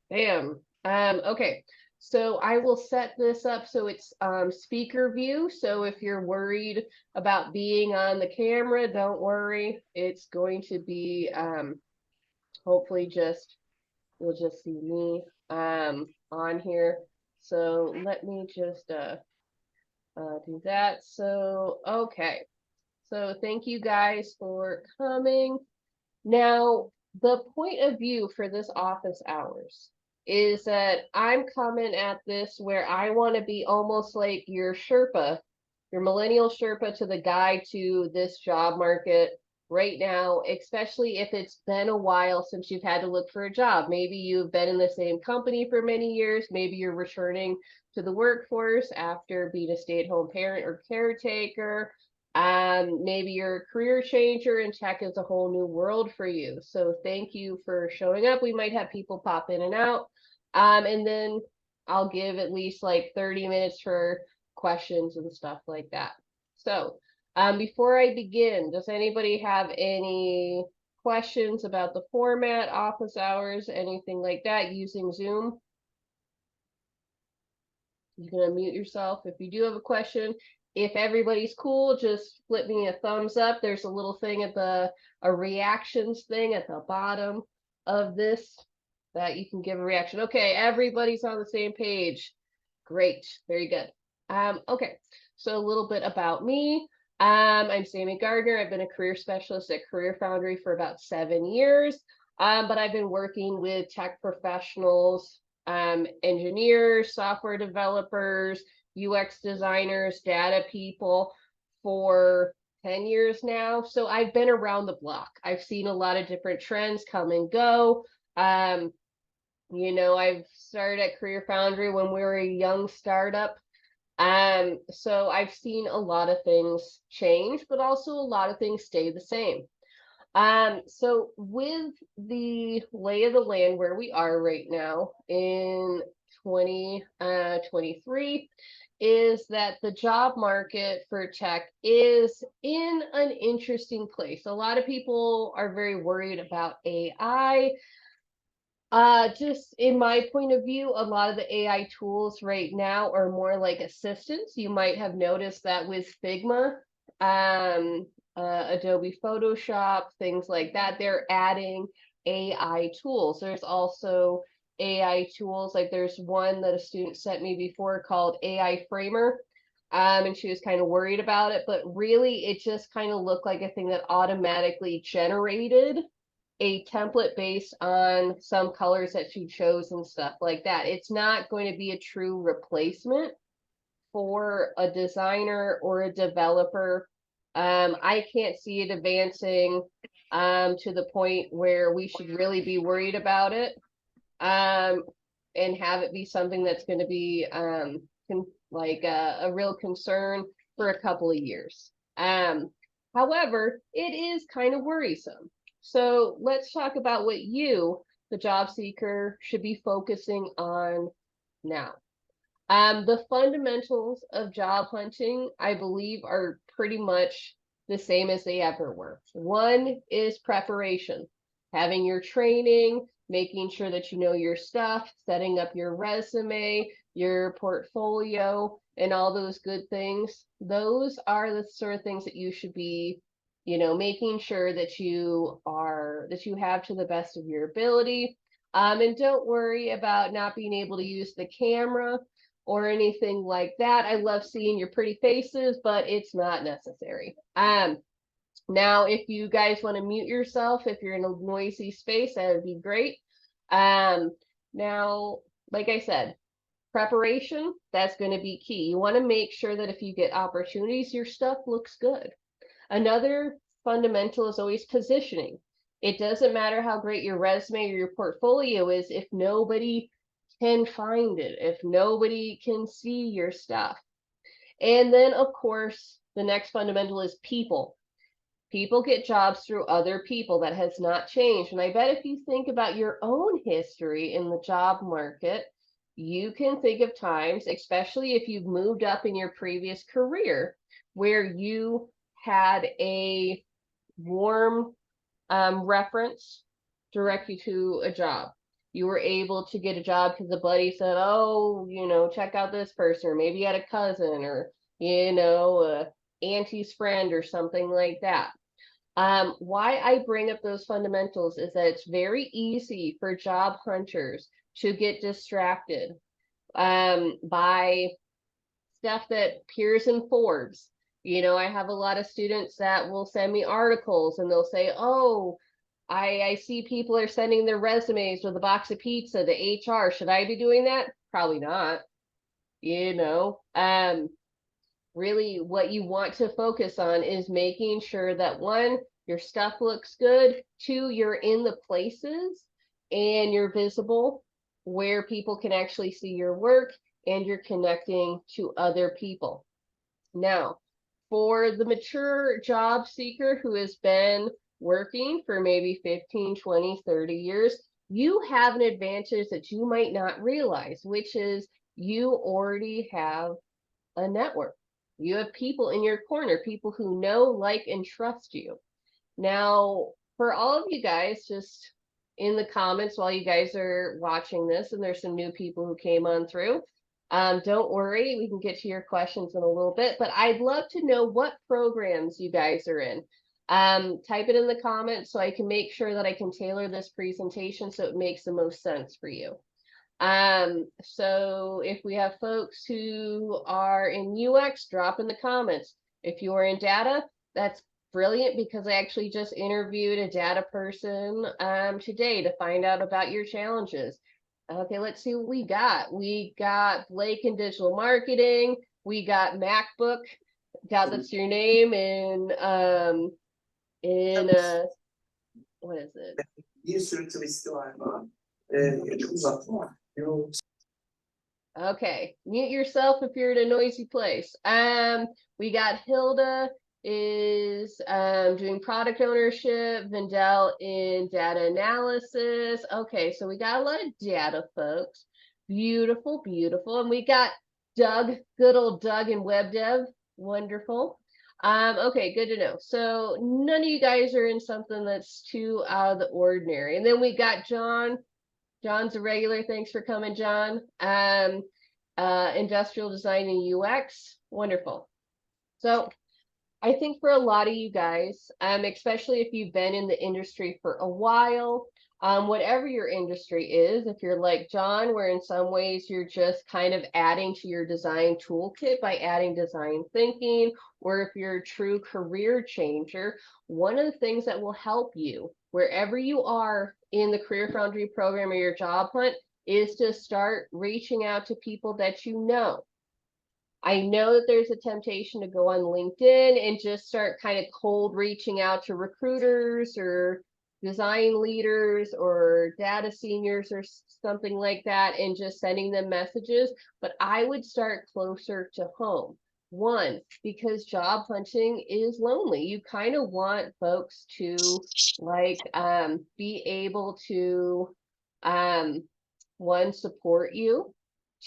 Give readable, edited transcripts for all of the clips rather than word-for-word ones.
Bam. Okay. So I will set this up so it's speaker view. So if you're worried about being on the camera, don't worry. It's going to be hopefully just you'll just see me on here. So let me just do that. So okay. So thank you guys for coming. Now, the point of view for this office hours is that I'm coming at this where I want to be almost like your Sherpa, your millennial Sherpa to the guide to this job market right now, especially if it's been a while since you've had to look for a job. Maybe you've been in the same company for many years. Maybe you're returning to the workforce after being a stay-at-home parent or caretaker. Maybe you're a career changer and tech is a whole new world for you. So thank you for showing up. We might have people pop in and out. And then I'll give at least like 30 minutes for questions and stuff like that. So before I begin, does anybody have any questions about the format, office hours, anything like that using Zoom? You can unmute yourself if you do have a question. If everybody's cool, just flip me a thumbs up. There's a little thing at a reactions thing at the bottom of this that you can give a reaction. Okay, everybody's on the same page. Great, very good. Okay, so a little bit about me. I'm Sami Gardner. I've been a career specialist at Career Foundry for about 7 years, but I've been working with tech professionals, engineers, software developers, UX designers, data people for 10 years now. So I've been around the block. I've seen a lot of different trends come and go. Um, I've started at Career Foundry when we were a young startup. So I've seen a lot of things change, but also a lot of things stay the same. So with the lay of the land where we are right now in 2023 is that the job market for tech is in an interesting place. A lot of people are very worried about AI. Just in my point of view, a lot of the AI tools right now are more like assistants. You might have noticed that with Figma, um, Adobe Photoshop, things like that, they're adding AI tools. There's also AI tools, like there's one that a student sent me before called AI Framer. And she was kind of worried about it, but really it just kind of looked like a thing that automatically generated a template based on some colors that you chose and stuff like that. It's not going to be a true replacement for a designer or a developer. I can't see it advancing to the point where we should really be worried about it um, and have it be something that's going to be like a real concern for a couple of years. However, it is kind of worrisome. So let's talk about what you, the job seeker, should be focusing on now. The fundamentals of job hunting, I believe, are pretty much the same as they ever were. One is preparation, having your training, making sure that you know your stuff, setting up your resume, your portfolio, and all those good things. Those are the sort of things that you should be, making sure that you have to the best of your ability. And don't worry about not being able to use the camera or anything like that. I love seeing your pretty faces, but it's not necessary. Now, if you guys want to mute yourself, if you're in a noisy space, that would be great. Um, Now, like I said, preparation, that's going to be key. You want to make sure that if you get opportunities, your stuff looks good. Another fundamental is always positioning. It doesn't matter how great your resume or your portfolio is if nobody can find it, if nobody can see your stuff. And then, of course, the next fundamental is people. People get jobs through other people. That has not changed. And I bet if you think about your own history in the job market, you can think of times, especially if you've moved up in your previous career, where you had a warm reference direct you to a job. you were able to get a job because a buddy said, oh, you know, check out this person, or maybe you had a cousin, or, you know, auntie's friend or something like that. Why I bring up those fundamentals is that it's very easy for job hunters to get distracted by stuff that appears in Forbes. You know, I have a lot of students that will send me articles and they'll say, oh, I see people are sending their resumes with a box of pizza to HR. Should I be doing that? Probably not. You know, really what you want to focus on is making sure that one, your stuff looks good, two, you're in the places and you're visible where people can actually see your work and you're connecting to other people. Now, for the mature job seeker who has been working for maybe 15, 20, 30 years, you have an advantage that you might not realize, which is you already have a network. You have people in your corner, people who know, like, and trust you. Now, for all of you guys, just in the comments while you guys are watching this, and there's some new people who came on through, don't worry, we can get to your questions in a little bit, but I'd love to know what programs you guys are in. Type it in the comments so I can make sure that I can tailor this presentation so it makes the most sense for you. So if we have folks who are in UX, drop in the comments. If you are in data, that's brilliant because I actually just interviewed a data person today to find out about your challenges. Okay, let's see what we got. We got Blake in digital marketing. We got MacBook. Got that's your name in what is it? Okay, mute yourself if you're in a noisy place. We got Hilda is doing product ownership, Vendel in data analysis. Okay, so we got a lot of data folks. Beautiful, beautiful. And we got Doug, good old Doug in web dev. Wonderful. Okay, good to know. So none of you guys are in something that's too out of the ordinary. And then we got John. John's a regular. Thanks for coming, John. Industrial design and UX. Wonderful. So I think for a lot of you guys, especially if you've been in the industry for a while, whatever your industry is, if you're like John, where in some ways you're just kind of adding to your design toolkit by adding design thinking, or if you're a true career changer, one of the things that will help you wherever you are in the Career Foundry program or your job hunt is to start reaching out to people that you know. I know that there's a temptation to go on LinkedIn and just start kind of cold reaching out to recruiters or design leaders or data seniors or something like that and just sending them messages. But I would start closer to home. One, because job hunting is lonely. You kind of want folks to like be able to one, support you,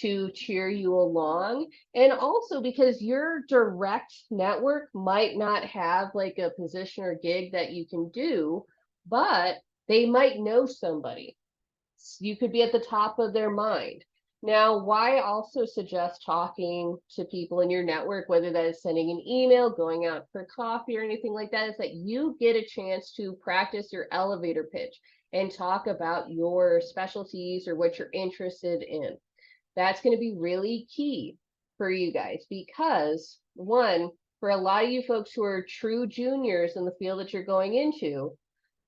to cheer you along, and also because your direct network might not have like a position or gig that you can do, but they might know somebody. You could be at the top of their mind. Now, why I also suggest talking to people in your network, whether that is sending an email, going out for coffee, or anything like that, is that you get a chance to practice your elevator pitch and talk about your specialties or what you're interested in. That's going to be really key for you guys because, one, for a lot of you folks who are true juniors in the field that you're going into,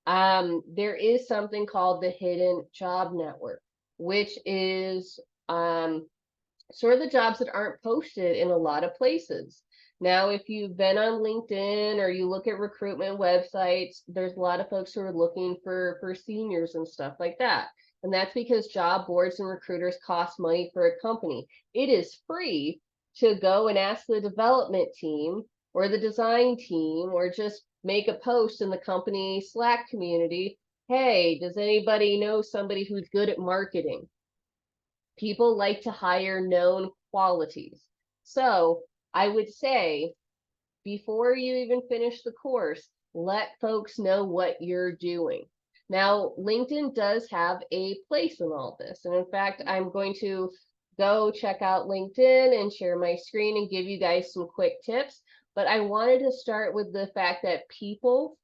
there is something called the hidden job network, which is sort of the jobs that aren't posted in a lot of places. Now, if you've been on LinkedIn or you look at recruitment websites, there's a lot of folks who are looking for seniors and stuff like that. And that's because job boards and recruiters cost money for a company. It is free to go and ask the development team or the design team or just make a post in the company Slack community. Hey, does anybody know somebody who's good at marketing? People like to hire known qualities. So I would say before you even finish the course, let folks know what you're doing. Now, LinkedIn does have a place in all this. And in fact, I'm going to go check out LinkedIn and share my screen and give you guys some quick tips. But I wanted to start with the fact that people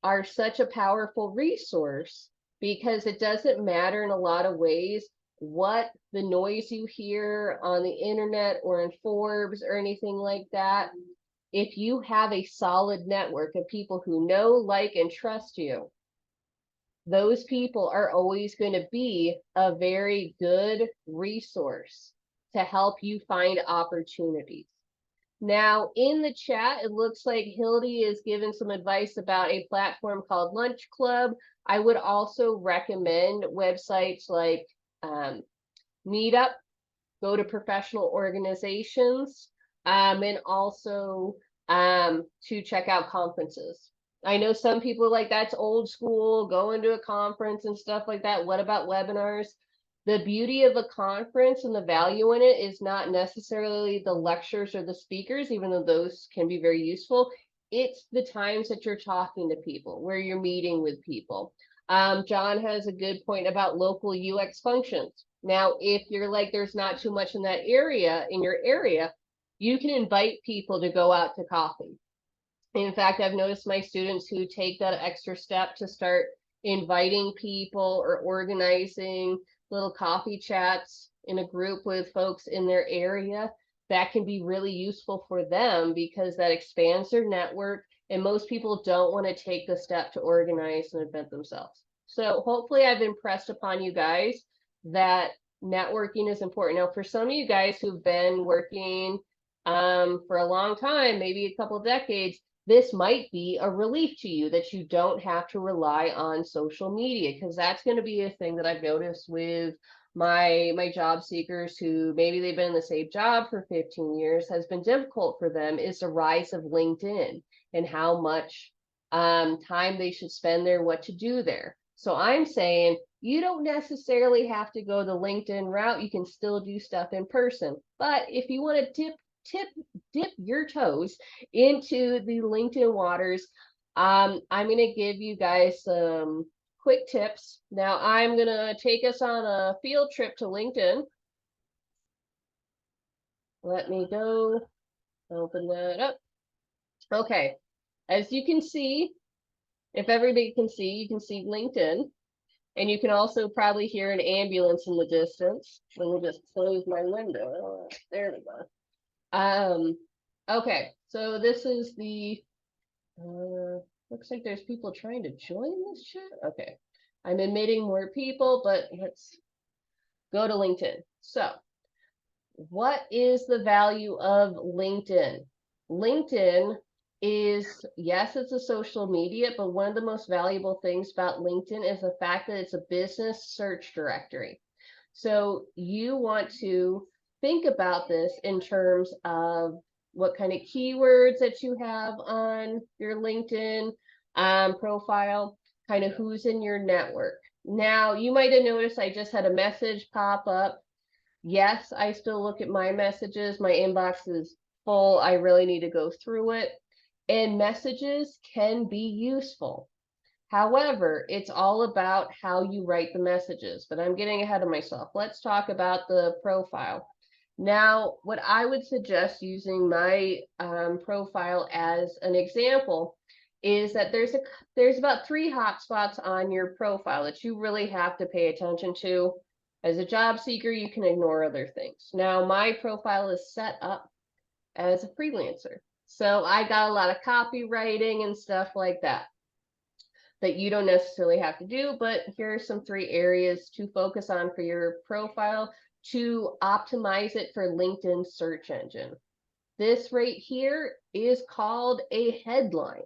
are such a powerful resource because it doesn't matter in a lot of ways what the noise you hear on the internet or in Forbes or anything like that. If you have a solid network of people who know, like, and trust you, those people are always going to be a very good resource to help you find opportunities. Now, in the chat, it looks like Hildy is giving some advice about a platform called Lunch Club. I would also recommend websites like Meetup, go to professional organizations, and also to check out conferences. I know some people are like, that's old school, going to a conference and stuff like that. What about webinars? The beauty of a conference and the value in it is not necessarily the lectures or the speakers, even though those can be very useful. It's the times that you're talking to people, where you're meeting with people. John has a good point about local UX functions. Now, if you're like, there's not too much in that area, in your area, you can invite people to go out to coffee. In fact, I've noticed my students who take that extra step to start inviting people or organizing little coffee chats in a group with folks in their area, that can be really useful for them because that expands their network. And most people don't want to take the step to organize an event themselves. So hopefully I've impressed upon you guys that networking is important. Now, for some of you guys who've been working for a long time, maybe a couple of decades, this might be a relief to you that you don't have to rely on social media, because that's going to be a thing that I've noticed with my job seekers who maybe they've been in the same job for 15 years, has been difficult for them, is the rise of LinkedIn and how much time they should spend there, what to do there. So I'm saying you don't necessarily have to go the LinkedIn route. You can still do stuff in person. But if you want to dip your toes into the LinkedIn waters, I'm going to give you guys some quick tips. Now, I'm going to take us on a field trip to LinkedIn. Let me go open that up. Okay, as you can see, if everybody can see, you can see LinkedIn. And you can also probably hear an ambulance in the distance. Let me just close my window. There we go. Okay, so this is the, looks like there's people trying to join this chat. Okay, I'm admitting more people, but let's go to LinkedIn. So what is the value of LinkedIn? LinkedIn is, yes, it's a social media, but one of the most valuable things about LinkedIn is the fact that it's a business search directory. So you want to think about this in terms of what kind of keywords that you have on your LinkedIn profile, kind of who's in your network. Now, you might have noticed I just had a message pop up. Yes, I still look at my messages. My inbox is full. I really need to go through it. And messages can be useful. However, it's all about how you write the messages, but I'm getting ahead of myself. Let's talk about the profile. Now, what I would suggest using my profile as an example is that there's about 3 hotspots on your profile that you really have to pay attention to. As a job seeker, you can ignore other things. Now, my profile is set up as a freelancer, so I got a lot of copywriting and stuff like that you don't necessarily have to do, but here are some 3 areas to focus on for your profile to optimize it for LinkedIn search engine. This right here is called a headline.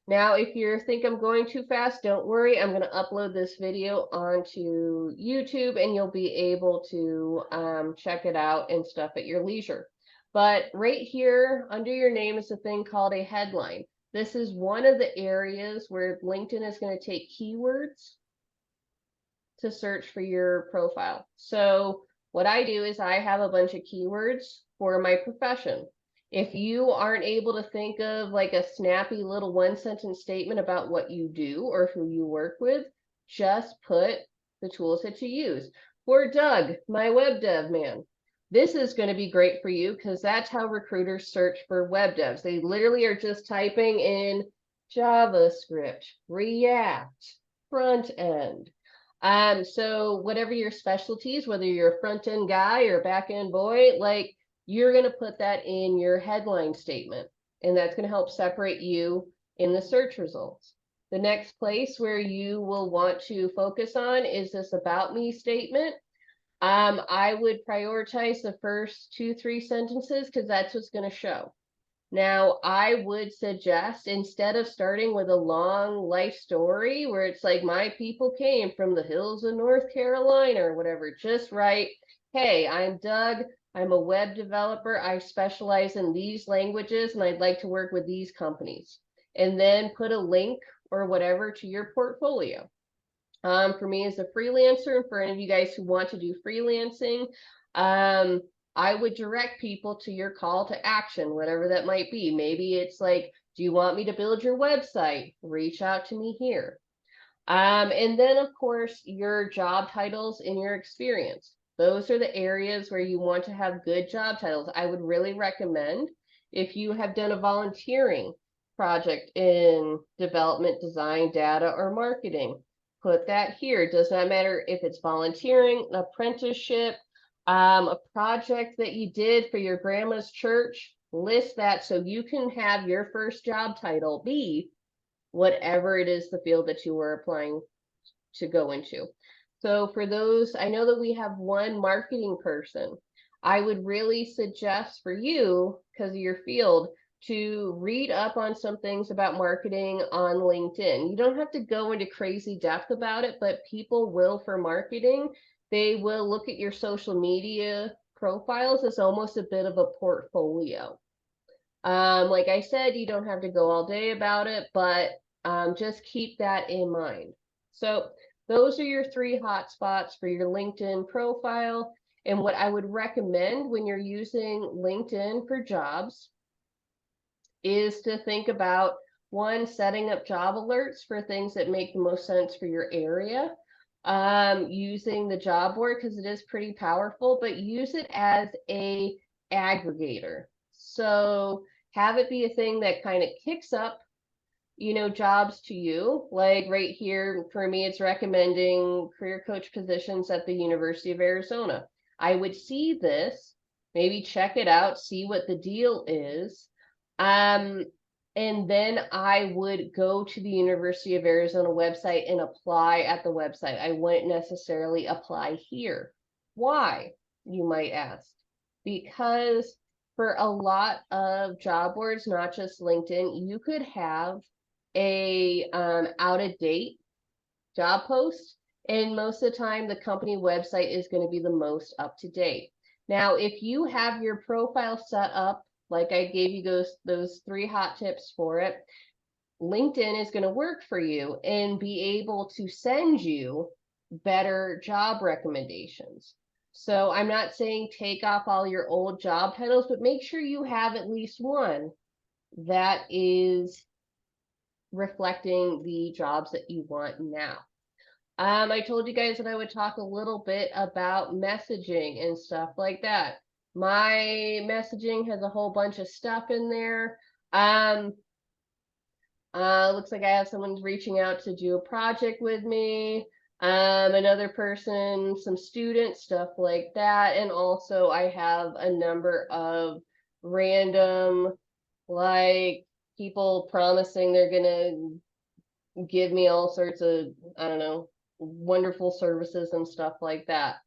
Now, if you think I'm going too fast, don't worry. I'm going to upload this video onto YouTube and you'll be able to check it out and stuff at your leisure. But right here under your name is a thing called a headline. This is one of the areas where LinkedIn is going to take keywords to search for your profile. So what I do is I have a bunch of keywords for my profession. If you aren't able to think of like a snappy little one-sentence statement about what you do or who you work with, just put the tools that you use. For Doug, my web dev man, this is going to be great for you because that's how recruiters search for web devs. They literally are just typing in JavaScript, React, front end. So whatever your specialties, whether you're a front end guy or a back end boy, like you're going to put that in your headline statement, and that's going to help separate you in the search results. The next place where you will want to focus on is this about me statement. I would prioritize the first 2-3 sentences because that's what's going to show. Now, I would suggest instead of starting with a long life story where it's like my people came from the hills of North Carolina or whatever, just write, hey, I'm Doug. I'm a web developer. I specialize in these languages and I'd like to work with these companies. And then put a link or whatever to your portfolio. For me as a freelancer, and for any of you guys who want to do freelancing, I would direct people to your call to action, whatever that might be. Maybe it's like, do you want me to build your website? Reach out to me here. And then, of course, your job titles and your experience. Those are the areas where you want to have good job titles. I would really recommend if you have done a volunteering project in development, design, data, or marketing, put that here. It does not matter if it's volunteering, an apprenticeship, a project that you did for your grandma's church, list that so you can have your first job title be whatever it is the field that you were applying to go into. So for those, I know that we have one marketing person. I would really suggest for you, because of your field, to read up on some things about marketing on LinkedIn. You don't have to go into crazy depth about it, but people will for marketing. They will look at your social media profiles as almost a bit of a portfolio. Like I said, you don't have to go all day about it, but just keep that in mind. So those are your 3 hotspots for your LinkedIn profile. And what I would recommend when you're using LinkedIn for jobs is to think about, 1, setting up job alerts for things that make the most sense for your area. Using the job board because it is pretty powerful, but use it as a aggregator. So have it be a thing that kind of kicks up, jobs to you. Like right here, for me, it's recommending career coach positions at the University of Arizona. I would see this, maybe check it out, see what the deal is. And then I would go to the University of Arizona website and apply at the website. I wouldn't necessarily apply here. Why, you might ask? Because for a lot of job boards, not just LinkedIn, you could have a out-of-date job post, and most of the time the company website is going to be the most up-to-date. Now, if you have your profile set up, like I gave you those 3 hot tips for it, LinkedIn is going to work for you and be able to send you better job recommendations. So I'm not saying take off all your old job titles, but make sure you have at least one that is reflecting the jobs that you want now. I told you guys that I would talk a little bit about messaging and stuff like that. My messaging has a whole bunch of stuff in there. Looks like I have someone reaching out to do a project with me. Another person, some students, stuff like that. And also I have a number of random, like, people promising they're gonna give me all sorts of, I don't know, wonderful services and stuff like that.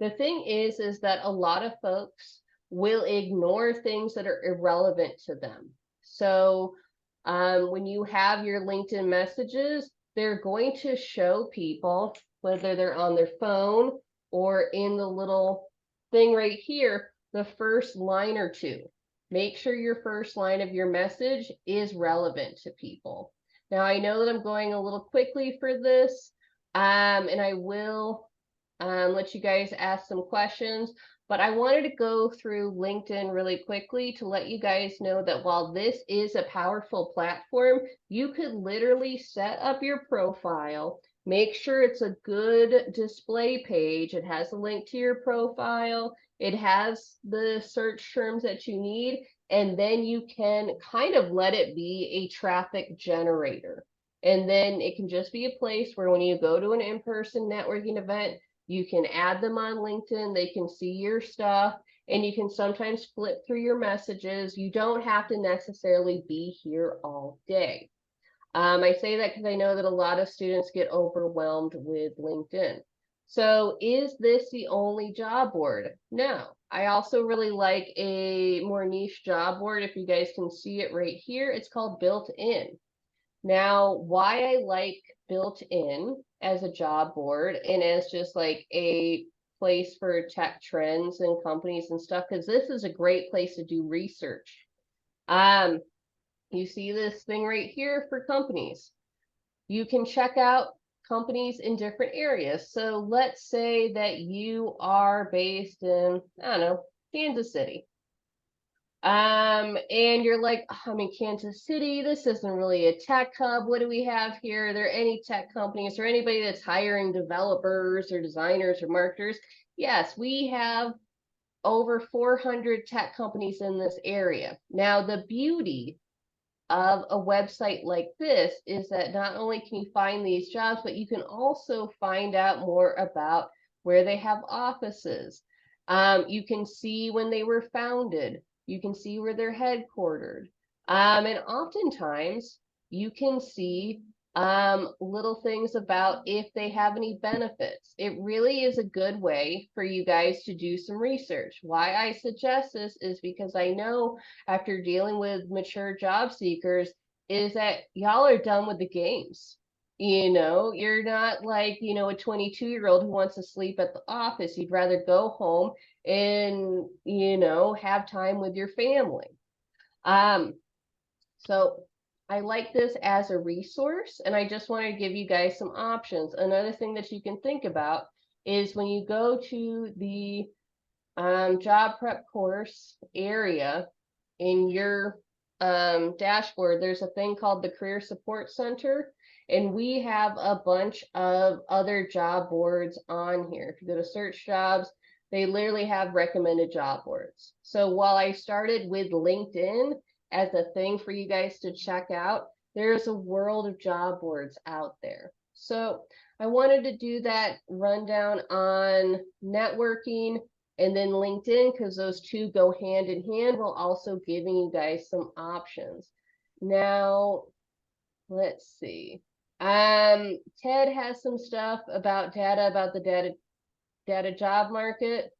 The thing is that a lot of folks will ignore things that are irrelevant to them. So when you have your LinkedIn messages, they're going to show people, whether they're on their phone or in the little thing right here, the first line or 2. Make sure your first line of your message is relevant to people. Now, I know that I'm going a little quickly for this, and I will let you guys ask some questions, But I wanted to go through LinkedIn really quickly to let you guys know that while this is a powerful platform, you could literally set up your profile, make sure it's a good display page. It has a link to your profile. It has the search terms that you need, and then you can kind of let it be a traffic generator. And then it can just be a place where when you go to an in-person networking event, you can add them on LinkedIn, they can see your stuff, and you can sometimes flip through your messages. You don't have to necessarily be here all day. I say that because I know that a lot of students get overwhelmed with LinkedIn. So is this the only job board? No. I also really like a more niche job board. If you guys can see it right here, it's called Built In. Now, why I like Built In as a job board and as just like a place for tech trends and companies and stuff, because this is a great place to do research. You see this thing right here for companies. You can check out companies in different areas. So let's say that you are based in, I don't know, Kansas City. And you're like, oh, I'm in Kansas City. This isn't really a tech hub. What do we have here? Are there any tech companies or anybody that's hiring developers or designers or marketers? Yes, we have over 400 tech companies in this area. Now, the beauty of a website like this is that not only can you find these jobs, but you can also find out more about where they have offices. You can see when they were founded. You can see where they're headquartered. And oftentimes you can see little things about if they have any benefits. It really is a good way for you guys to do some research. Why I suggest this is because I know after dealing with mature job seekers is that y'all are done with the games. You're not like, a 22-year-old who wants to sleep at the office. You'd rather go home and, have time with your family. So I like this as a resource, and I just wanted to give you guys some options. Another thing that you can think about is when you go to the job prep course area in your dashboard, there's a thing called the Career Support Center, and we have a bunch of other job boards on here. If you go to search jobs, they literally have recommended job boards. So while I started with LinkedIn as a thing for you guys to check out, there's a world of job boards out there. So I wanted to do that rundown on networking and then LinkedIn, because those two go hand in hand, while also giving you guys some options. Now, let's see. Ted has some stuff about the data job market.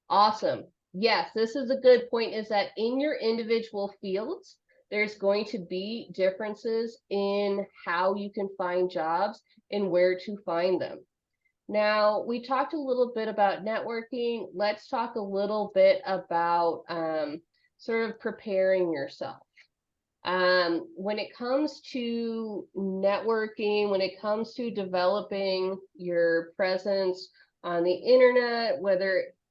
Awesome. Yes, this is a good point, is that in your individual fields, there's going to be differences in how you can find jobs and where to find them. Now, we talked a little bit about networking. Let's talk a little bit about sort of preparing yourself. When it comes to networking, when it comes to developing your presence on the internet,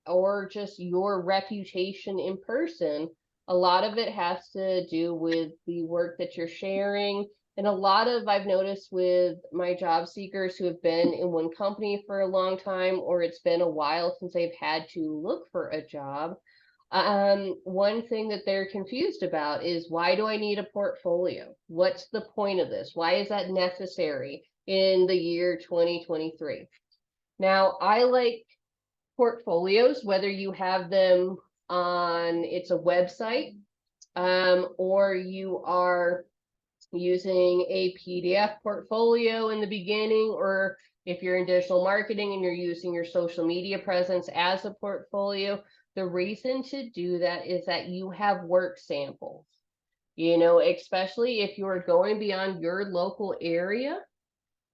or just your reputation in person, a lot of it has to do with the work that you're sharing. And a lot of, I've noticed with my job seekers who have been in one company for a long time, or it's been a while since they've had to look for a job, one thing that they're confused about is, why do I need a portfolio? What's the point of this? Why is that necessary in the year 2023? Now, I like portfolios, whether you have them on, it's a website, or you are using a PDF portfolio in the beginning, or if you're in digital marketing and you're using your social media presence as a portfolio. The reason to do that is that you have work samples, especially if you're going beyond your local area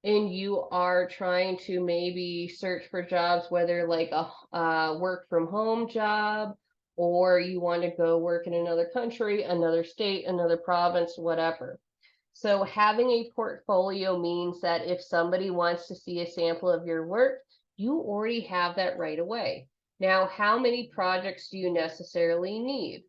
and you are trying to maybe search for jobs, whether like a work from home job, or you want to go work in another country, another state, another province, whatever. So having a portfolio means that if somebody wants to see a sample of your work, you already have that right away. Now, how many projects do you necessarily need?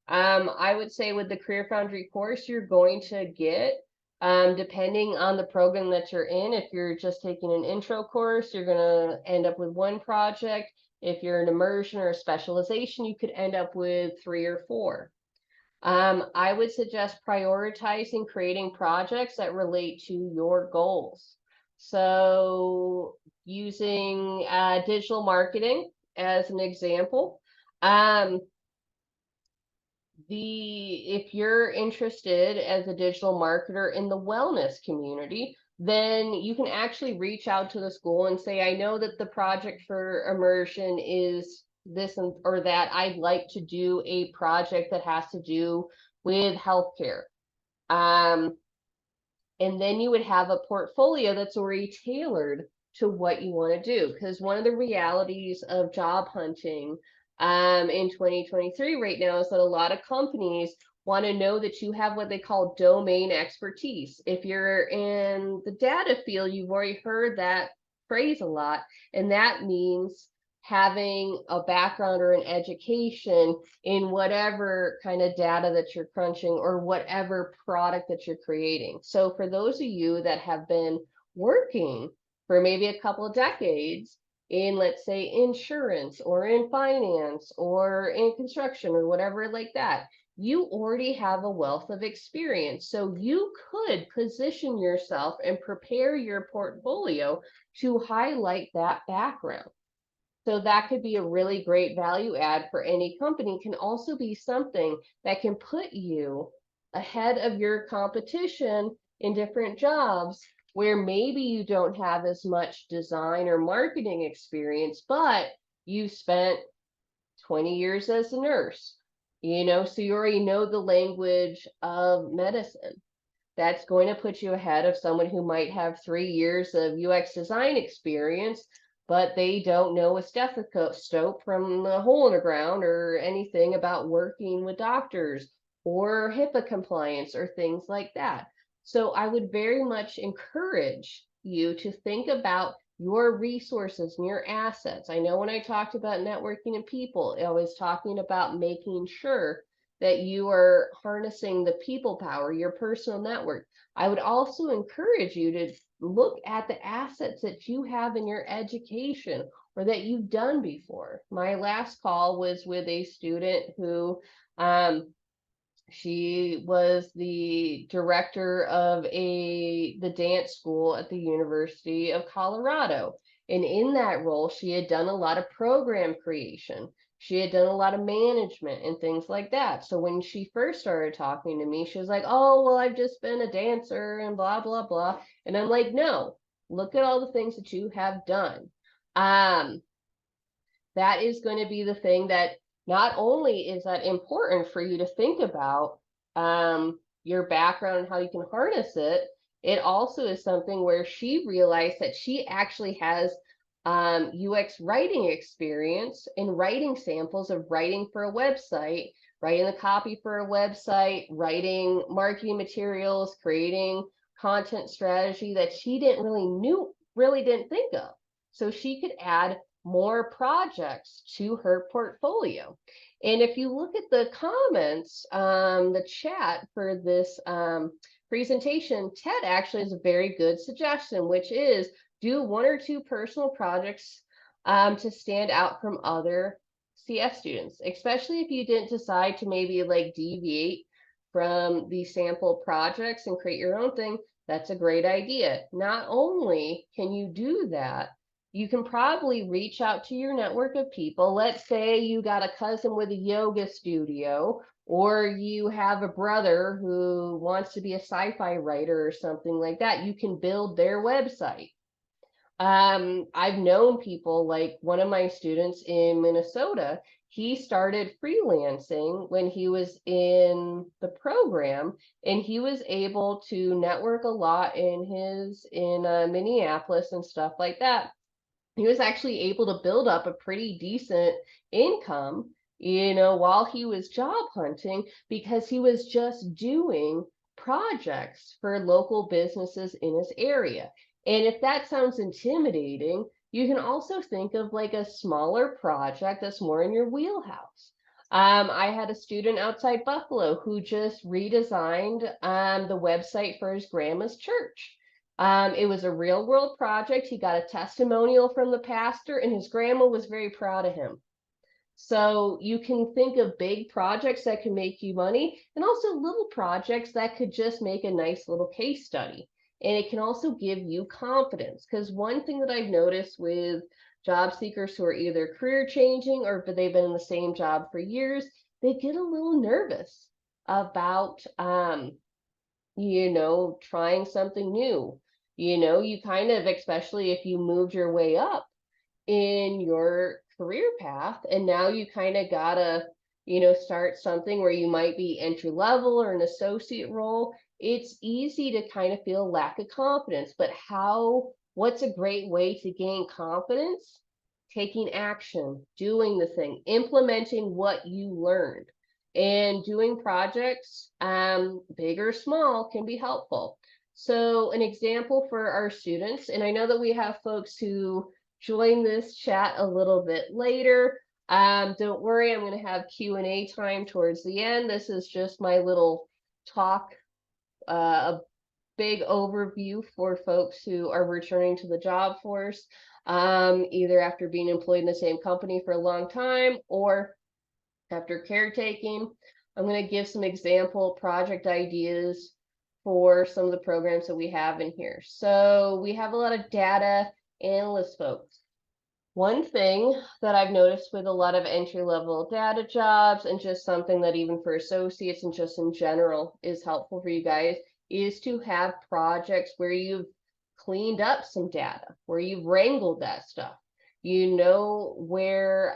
I would say with the Career Foundry course, you're going to get, depending on the program that you're in, if you're just taking an intro course, you're going to end up with one project. If you're an immersion or a specialization, you could end up with 3 or 4. I would suggest prioritizing creating projects that relate to your goals. So using digital marketing as an example, if you're interested as a digital marketer in the wellness community, then you can actually reach out to the school and say, I know that the project for immersion is this or that. I'd like to do a project that has to do with healthcare. And then you would have a portfolio that's already tailored to what you want to do. Because one of the realities of job hunting in 2023 right now is that a lot of companies want to know that you have what they call domain expertise. If you're in the data field, you've already heard that phrase a lot, and that means having a background or an education in whatever kind of data that you're crunching or whatever product that you're creating. So for those of you that have been working for maybe a couple of decades in, let's say, insurance or in finance or in construction or whatever like that, you already have a wealth of experience. So you could position yourself and prepare your portfolio to highlight that background. So that could be a really great value add for any company. Can also be something that can put you ahead of your competition in different jobs where maybe you don't have as much design or marketing experience, but you spent 20 years as a nurse, so you already know the language of medicine. That's going to put you ahead of someone who might have 3 years of UX design experience, but they don't know a stethoscope from the hole in the ground or anything about working with doctors or HIPAA compliance or things like that. So I would very much encourage you to think about your resources and your assets. I know when I talked about networking and people, I was talking about making sure that you are harnessing the people power, your personal network. I would also encourage you to look at the assets that you have in your education or that you've done before. My last call was with a student who she was the director of the dance school at the University of Colorado. And in that role, she had done a lot of program creation. She had done a lot of management and things like that. So when she first started talking to me, she was like, oh, well, I've just been a dancer and blah, blah, blah. And I'm like, no, look at all the things that you have done. That is going to be the thing that not only is that important for you to think about your background and how you can harness it, it also is something where she realized that she actually has UX writing experience in writing samples of writing for a website, writing the copy for a website, writing marketing materials, creating content strategy that she really didn't think of. So she could add more projects to her portfolio. And if you look at the comments, the chat for this presentation, Ted actually has a very good suggestion, which is do 1 or 2 personal projects to stand out from other CS students, especially if you didn't decide to maybe like deviate from the sample projects and create your own thing. That's a great idea. Not only can you do that, you can probably reach out to your network of people. Let's say you got a cousin with a yoga studio, or you have a brother who wants to be a sci-fi writer or something like that. You can build their website. I've known people, like one of my students in Minnesota, he started freelancing when he was in the program, and he was able to network a lot in Minneapolis and stuff like that. He was actually able to build up a pretty decent income, while he was job hunting, because he was just doing projects for local businesses in his area. And if that sounds intimidating, You can also think of like a smaller project that's more in your wheelhouse. I had a student outside Buffalo who just redesigned the website for his grandma's church. It was a real world project. He got a testimonial from the pastor, and his grandma was very proud of him. So you can think of big projects that can make you money and also little projects that could just make a nice little case study. And it can also give you confidence, because one thing that I've noticed with job seekers who are either career changing or if they've been in the same job for years, they get a little nervous about trying something new. You kind of, especially if you moved your way up in your career path, and now you kind of gotta start something where you might be entry level or an associate role. It's easy to kind of feel lack of confidence, but what's a great way to gain confidence? Taking action, doing the thing, implementing what you learned, and doing projects, big or small, can be helpful. So an example for our students, and I know that we have folks who join this chat a little bit later. Don't worry, I'm going to have Q&A time towards the end. This is just my little talk, a big overview for folks who are returning to the job force, either after being employed in the same company for a long time or after caretaking. I'm going to give some example project ideas for some of the programs that we have in here. So we have a lot of data analyst folks. One thing that I've noticed with a lot of entry-level data jobs, and just something that even for associates and just in general is helpful for you guys, is to have projects where you've cleaned up some data, where you've wrangled that stuff. Where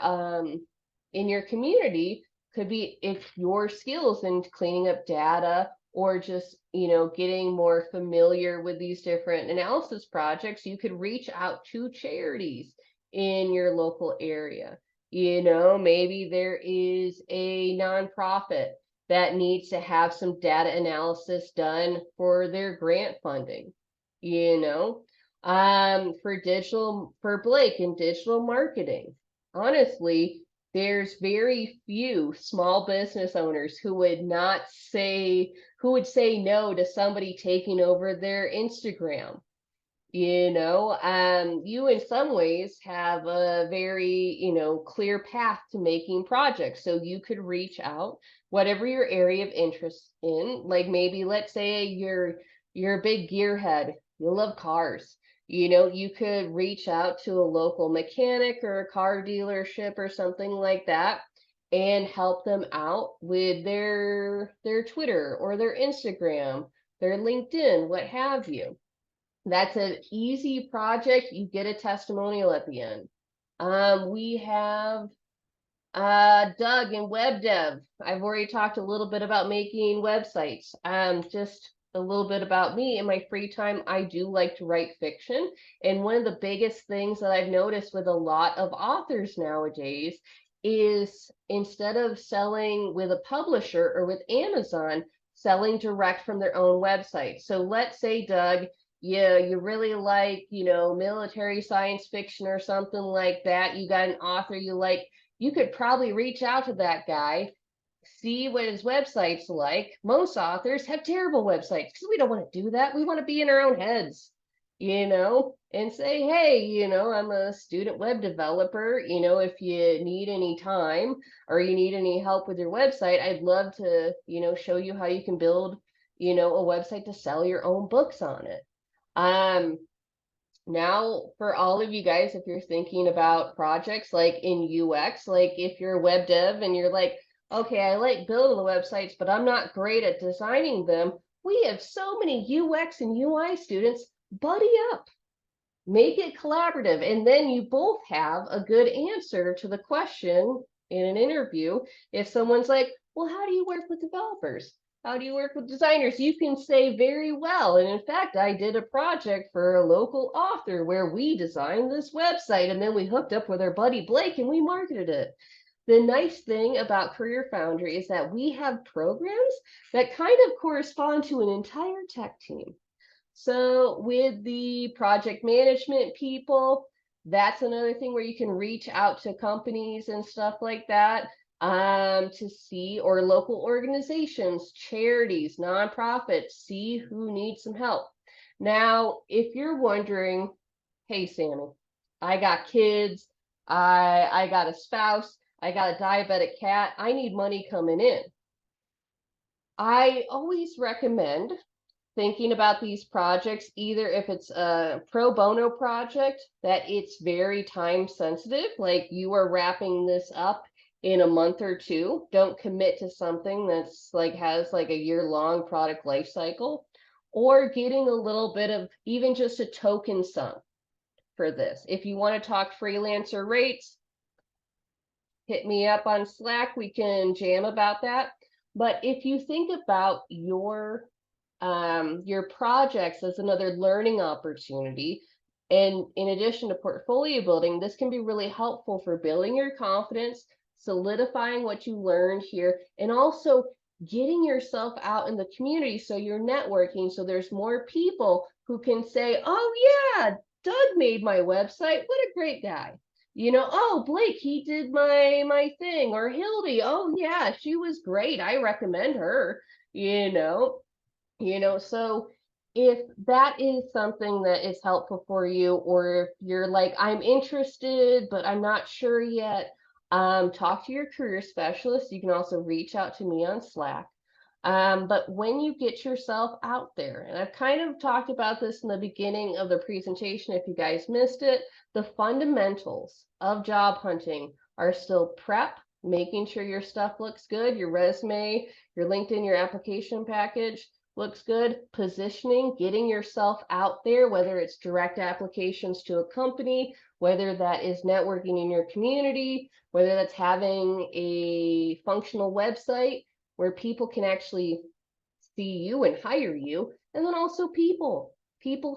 in your community could be if your skills in cleaning up data or just getting more familiar with these different analysis projects, you could reach out to charities in your local area. Maybe there is a nonprofit that needs to have some data analysis done for their grant funding. For Blake in digital marketing, honestly, there's very few small business owners who would say no to somebody taking over their Instagram. You in some ways have a very, clear path to making projects. So you could reach out, whatever your area of interest in, like maybe let's say you're a big gearhead, you love cars. You could reach out to a local mechanic or a car dealership or something like that and help them out with their Twitter or their Instagram, their LinkedIn, what have you. That's an easy project. You get a testimonial at the end. We have Doug in web dev. I've already talked a little bit about making websites. Just a little bit about me. In my free time, I do like to write fiction. And one of the biggest things that I've noticed with a lot of authors nowadays is instead of selling with a publisher or with Amazon, selling direct from their own website. So let's say, Doug, you really like, military science fiction or something like that. You got an author you like. You could probably reach out to that guy, see what his website's like. Most authors have terrible websites because we don't want to do that. We want to be in our own heads, and say, hey, I'm a student web developer. If you need any time or you need any help with your website, I'd love to, show you how you can build, a website to sell your own books on it. Now for all of you guys, if you're thinking about projects like in UX, like if you're a web dev and you're like, okay, I like building the websites, but I'm not great at designing them. We have so many UX and UI students. Buddy up, make it collaborative, and then you both have a good answer to the question in an interview. If someone's like, well, how do you work with developers? How do you work with designers? You can say very well. And in fact, I did a project for a local author where we designed this website and then we hooked up with our buddy Blake and we marketed it. The nice thing about Career Foundry is that we have programs that kind of correspond to an entire tech team. So with the project management people, That's another thing where you can reach out to companies and stuff like that, to see, or local organizations, charities, nonprofits, see who needs some help. Now, if you're wondering, hey, Sammy, I got kids, I got a spouse, I got a diabetic cat, I need money coming in. I always recommend thinking about these projects, either if it's a pro bono project that it's very time sensitive, like you are wrapping this up in a month or two, don't commit to something that's like has like a year-long product life cycle, or getting a little bit of even just a token sum for this. If you want to talk freelancer rates, hit me up on Slack, we can jam about that. But if you think about your projects as another learning opportunity, and in addition to portfolio building, this can be really helpful for building your confidence, solidifying what you learned here, and also getting yourself out in the community so you're networking, so there's more people who can say, oh yeah, Doug made my website, what a great guy. You know, oh, Blake, he did my thing, or Hildy, oh yeah, she was great, I recommend her, you know. So if that is something that is helpful for you, or if you're like, I'm interested, but I'm not sure yet, talk to your career specialist. You can also reach out to me on Slack. But when you get yourself out there, and I've kind of talked about this in the beginning of the presentation, if you guys missed it, the fundamentals of job hunting are still prep, making sure your stuff looks good, your resume, your LinkedIn, your application package looks good, positioning, getting yourself out there, whether it's direct applications to a company, whether that is networking in your community, whether that's having a functional website where people can actually see you and hire you. And then also people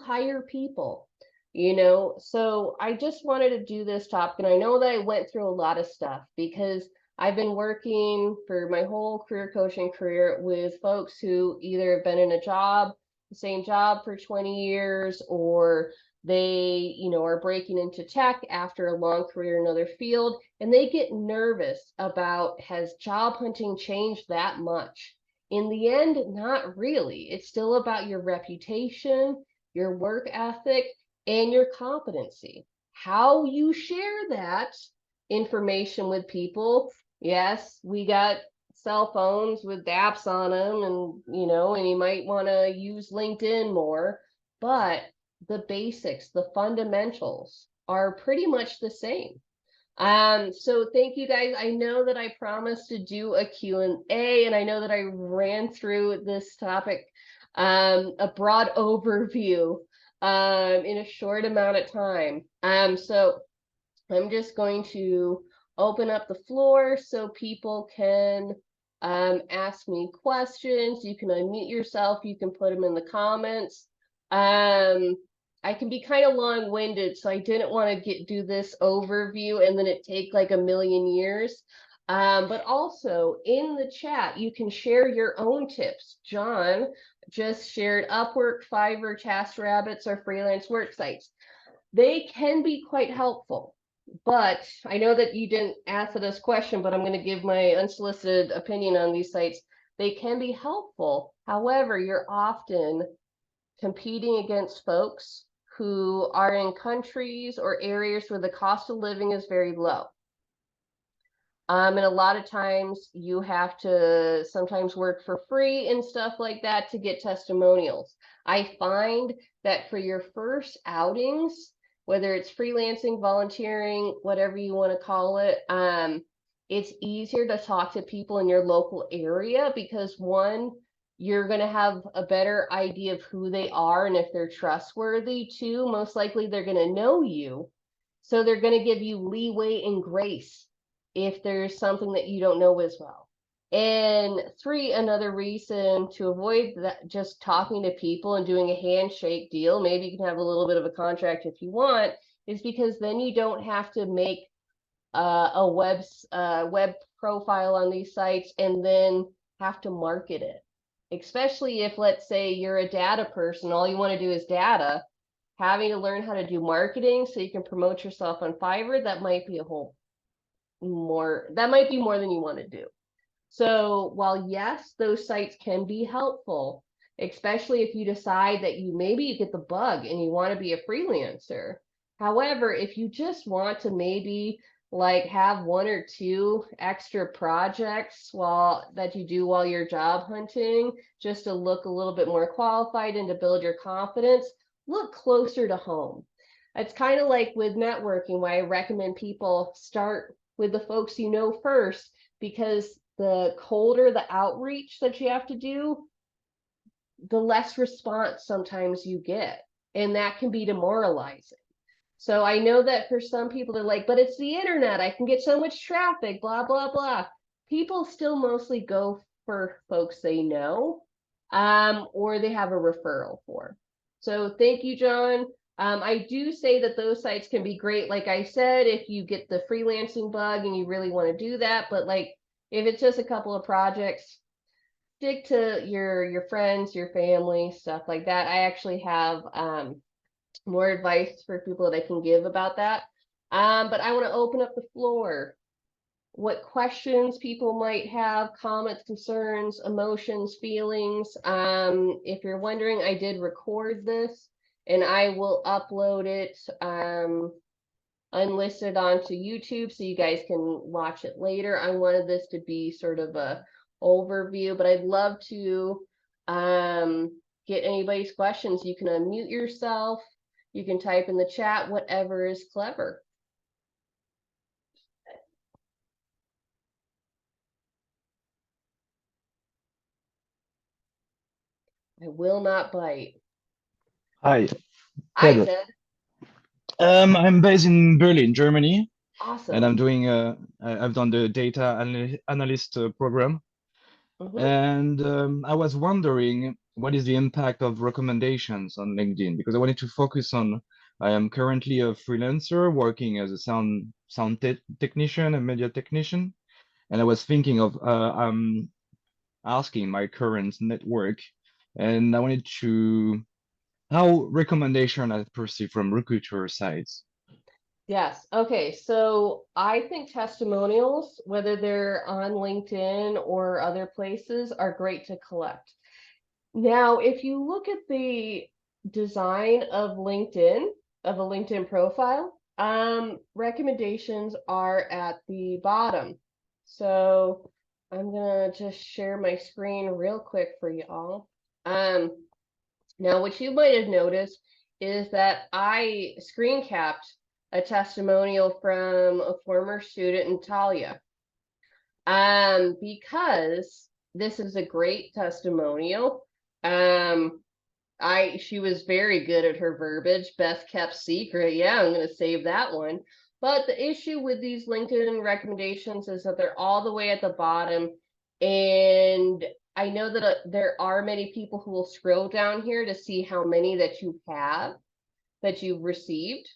hire people, so I just wanted to do this topic. And I know that I went through a lot of stuff because I've been working for my whole career coaching career with folks who either have been in the same job for 20 years, or they, are breaking into tech after a long career in another field, and they get nervous about, has job hunting changed that much? In the end, not really. It's still about your reputation, your work ethic, and your competency. How you share that information with people. Yes, we got cell phones with apps on them, and you might want to use LinkedIn more, but the basics, the fundamentals are pretty much the same. So thank you guys. I know that I promised to do a Q&A, and I know that I ran through this topic, a broad overview, in a short amount of time. So I'm just going to open up the floor so people can ask me questions. You can unmute yourself. You can put them in the comments. I can be kind of long-winded, so I didn't want to do this overview and then it take like a million years. But also in the chat, you can share your own tips. John just shared Upwork, Fiverr, TaskRabbit, or freelance work sites. They can be quite helpful. But I know that you didn't answer this question, but I'm going to give my unsolicited opinion on these sites. They can be helpful. However, you're often competing against folks who are in countries or areas where the cost of living is very low. And a lot of times you have to sometimes work for free and stuff like that to get testimonials. I find that for your first outings, whether it's freelancing, volunteering, whatever you want to call it, it's easier to talk to people in your local area because, one, you're going to have a better idea of who they are and if they're trustworthy. Two, most likely they're going to know you, so they're going to give you leeway and grace if there's something that you don't know as well. And three, another reason to avoid that, just talking to people and doing a handshake deal, maybe you can have a little bit of a contract if you want, is because then you don't have to make a web profile on these sites and then have to market it. Especially if, let's say, you're a data person, all you want to do is data. having to learn how to do marketing so you can promote yourself on Fiverr, that might be more than you want to do. So while yes, those sites can be helpful, especially if you decide that maybe you get the bug and you want to be a freelancer. However, if you just want to maybe like have one or two extra projects that you do while you're job hunting, just to look a little bit more qualified and to build your confidence, look closer to home. It's kind of like with networking, why I recommend people start with the folks you know first, because the colder the outreach that you have to do, the less response sometimes you get. And that can be demoralizing. So I know that for some people, they're like, but it's the internet. I can get so much traffic, blah, blah, blah. People still mostly go for folks they know, or they have a referral for. So thank you, John. I do say that those sites can be great. Like I said, if you get the freelancing bug and you really want to do that, but like if it's just a couple of projects, stick to your friends, your family, stuff like that. I actually have more advice for people that I can give about that. But I want to open up the floor. What questions people might have, comments, concerns, emotions, feelings. If you're wondering, I did record this and I will upload it unlisted onto YouTube so you guys can watch it later. I wanted this to be sort of a overview, but I'd love to get anybody's questions. You can unmute yourself. You can type in the chat, whatever is clever. I will not bite. Hi, Hi, Ted. Ted. I'm based in Berlin, Germany, and Awesome. I've done the data analyst program. And I was wondering, what is the impact of recommendations on LinkedIn? Because I wanted to focus on, I am currently a freelancer working as a sound technician and media technician. And I was thinking of asking my current network, and I wanted to how recommendation are perceived from recruiter sides. Yes. Okay. So I think testimonials, whether they're on LinkedIn or other places, are great to collect. Now, if you look at the design of LinkedIn, of a LinkedIn profile, recommendations are at the bottom. So I'm gonna just share my screen real quick for y'all. Now, what you might have noticed is that I screen capped a testimonial from a former student, Natalia, because this is a great testimonial. She was very good at her verbiage, best kept secret. Yeah, I'm going to save that one. But the issue with these LinkedIn recommendations is that they're all the way at the bottom. And I know that there are many people who will scroll down here to see how many that you have, that you've received.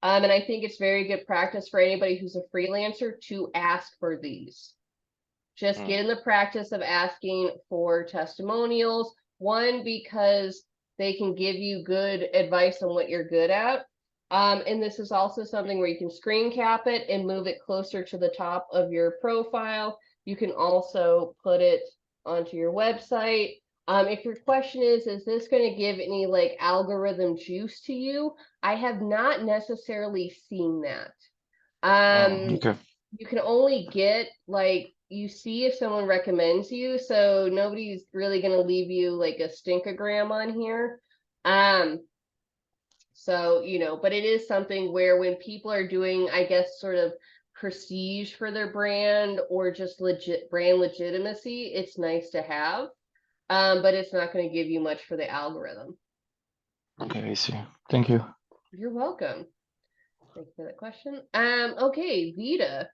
And I think it's very good practice for anybody who's a freelancer to ask for these. Just get in the practice of asking for testimonials. One, because they can give you good advice on what you're good at. And this is also something where you can screen cap it and move it closer to the top of your profile. You can also put it onto your website. If your question is this going to give any like algorithm juice to you? I have not necessarily seen that. Okay. You can only get like you see if someone recommends you, so nobody's really going to leave you like a stinkogram on here. So, but it is something where when people are doing, I guess, sort of prestige for their brand or just legit brand legitimacy, it's nice to have. But it's not going to give you much for the algorithm. Okay, I see. Thank you. You're welcome. Thank you for that question. Okay, Vita.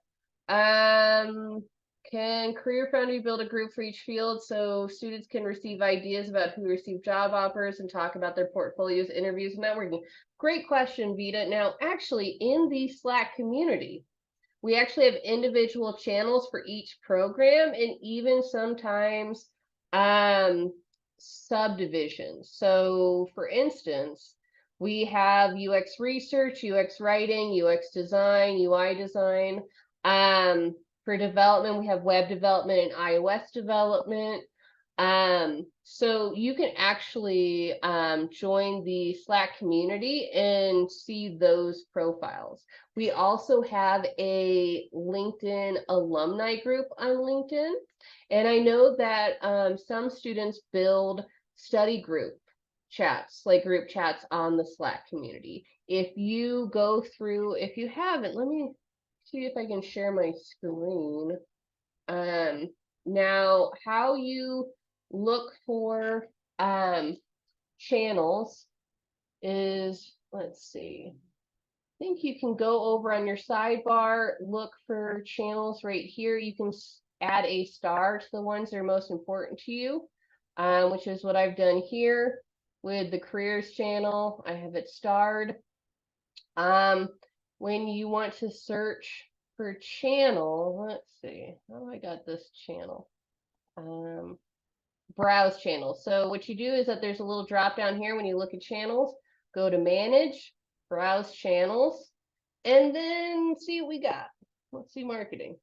Can Career Foundry build a group for each field so students can receive ideas about who receive job offers and talk about their portfolios, interviews, and networking? Great question, Vita. Now, actually, in the Slack community, we actually have individual channels for each program and even sometimes subdivisions. So, for instance, We have UX research, UX writing, UX design, UI design. For development, we have web development and iOS development. So you can actually join the Slack community and see those profiles. We also have a LinkedIn alumni group on LinkedIn. And I know that some students build study group chats, like group chats on the Slack community. If you go through, if you haven't, let me see if I can share my screen. Now, how you look for channels is, let's see, I think you can go over on your sidebar, look for channels right here. You can add a star to the ones that are most important to you, which is what I've done here with the careers channel. I have it starred. When you want to search for channel, let's see, how I got this channel. Browse channels. So what you do is that there's a little drop down here when you look at channels, go to manage, browse channels, and then see what we got. Let's see marketing.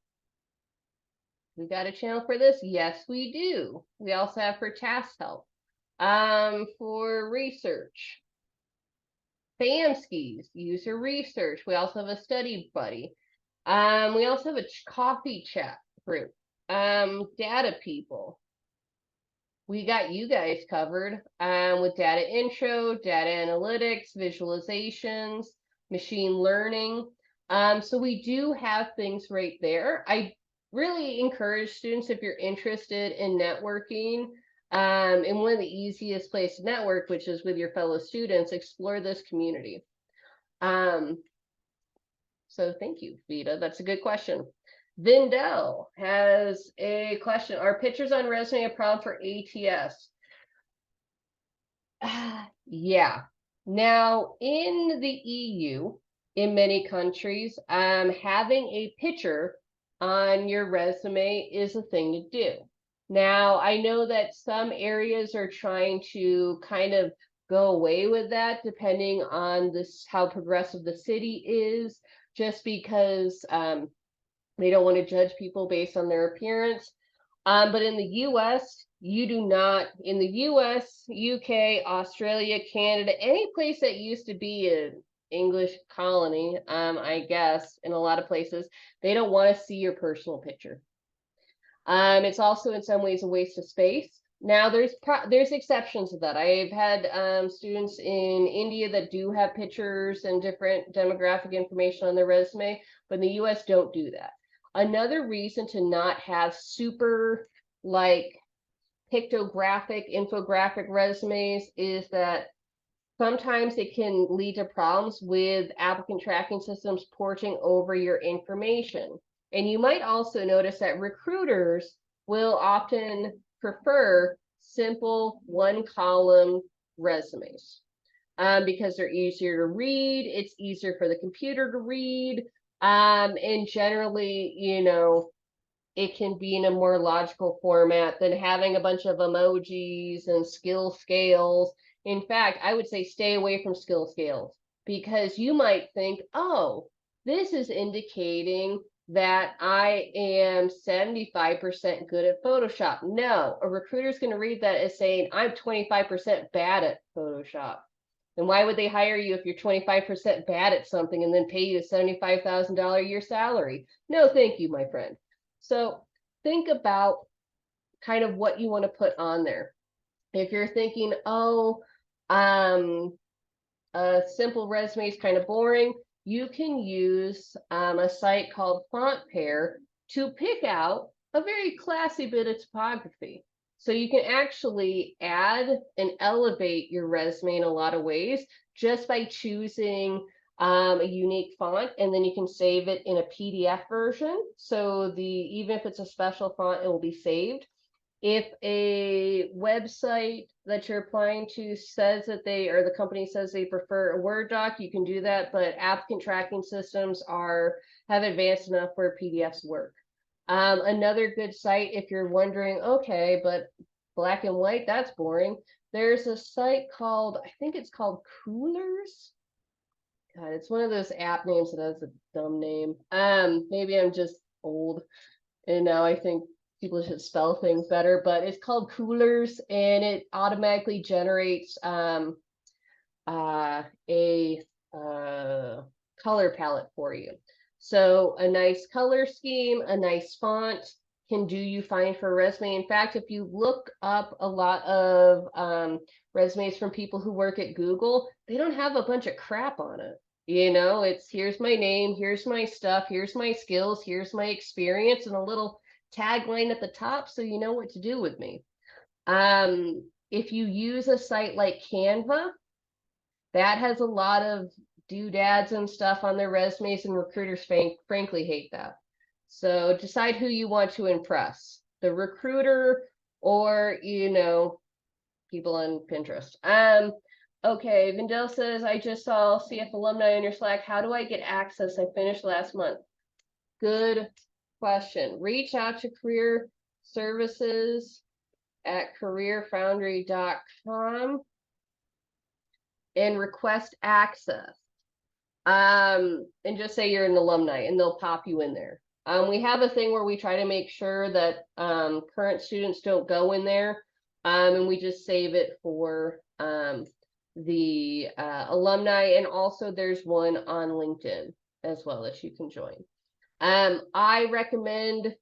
We got a channel for this? Yes, we do. We also have for task help. For research, FAMSKIs, user research. We also have a study buddy. We also have a coffee chat group. Data people. We got you guys covered with data intro, data analytics, visualizations, machine learning. So we do have things right there. I really encourage students, if you're interested in networking, and one of the easiest places to network, which is with your fellow students, explore this community. So thank you, Vita. That's a good question. Vindel has a question. Are pictures on resume a problem for ATS? Yeah. Now, in the EU, in many countries, having a picture on your resume is a thing to do. Now, I know that some areas are trying to kind of go away with that, depending on this how progressive the city is, just because they don't want to judge people based on their appearance. But in the US, you do not, in the US, UK, Australia, Canada, any place that used to be an English colony, I guess, in a lot of places, they don't want to see your personal picture. It's also in some ways a waste of space. Now there's exceptions to that. I've had students in India that do have pictures and different demographic information on their resume, but in the US don't do that. Another reason to not have super like pictographic, infographic resumes is that sometimes it can lead to problems with applicant tracking systems porting over your information. And you might also notice that recruiters will often prefer simple one-column resumes because they're easier to read. It's easier for the computer to read. And generally, you know, it can be in a more logical format than having a bunch of emojis and skill scales. In fact, I would say stay away from skill scales because you might think, oh, this is indicating that I am 75% good at Photoshop. No, a recruiter is going to read that as saying I'm 25% bad at Photoshop. And why would they hire you if you're 25% bad at something and then pay you a $75,000 a year salary? No, thank you, my friend. So think about kind of what you want to put on there. If you're thinking, oh, a simple resume is kind of boring, you can use a site called Font Pair to pick out a very classy bit of typography. So you can actually add and elevate your resume in a lot of ways just by choosing a unique font, and then you can save it in a PDF version. So even if it's a special font, it will be saved. If a website that you're applying to says that or the company says they prefer a Word doc, you can do that, but applicant tracking systems have advanced enough where PDFs work. Another good site, if you're wondering, okay, but black and white, that's boring. There's a site called, I think it's called Coolers. God, it's one of those app names that has a dumb name. Maybe I'm just old and now I think people should spell things better, but it's called Coolers and it automatically generates a color palette for you. So a nice color scheme, a nice font can do you fine for a resume. In fact, if you look up a lot of resumes from people who work at Google, they don't have a bunch of crap on it. You know, it's here's my name, here's my stuff, here's my skills, here's my experience, and a little tagline at the top so you know what to do with me. If you use a site like Canva, that has a lot of doodads and stuff on their resumes, and recruiters frankly hate that. So decide who you want to impress, the recruiter or, you know, people on Pinterest. Okay, Vindel says, I just saw CF alumni on your Slack. How do I get access? I finished last month. Good question. Reach out to career services at careerfoundry.com and request access. And just say you're an alumni and they'll pop you in there. We have a thing where we try to make sure that current students don't go in there, and we just save it for the alumni. And also there's one on LinkedIn as well that you can join. I recommend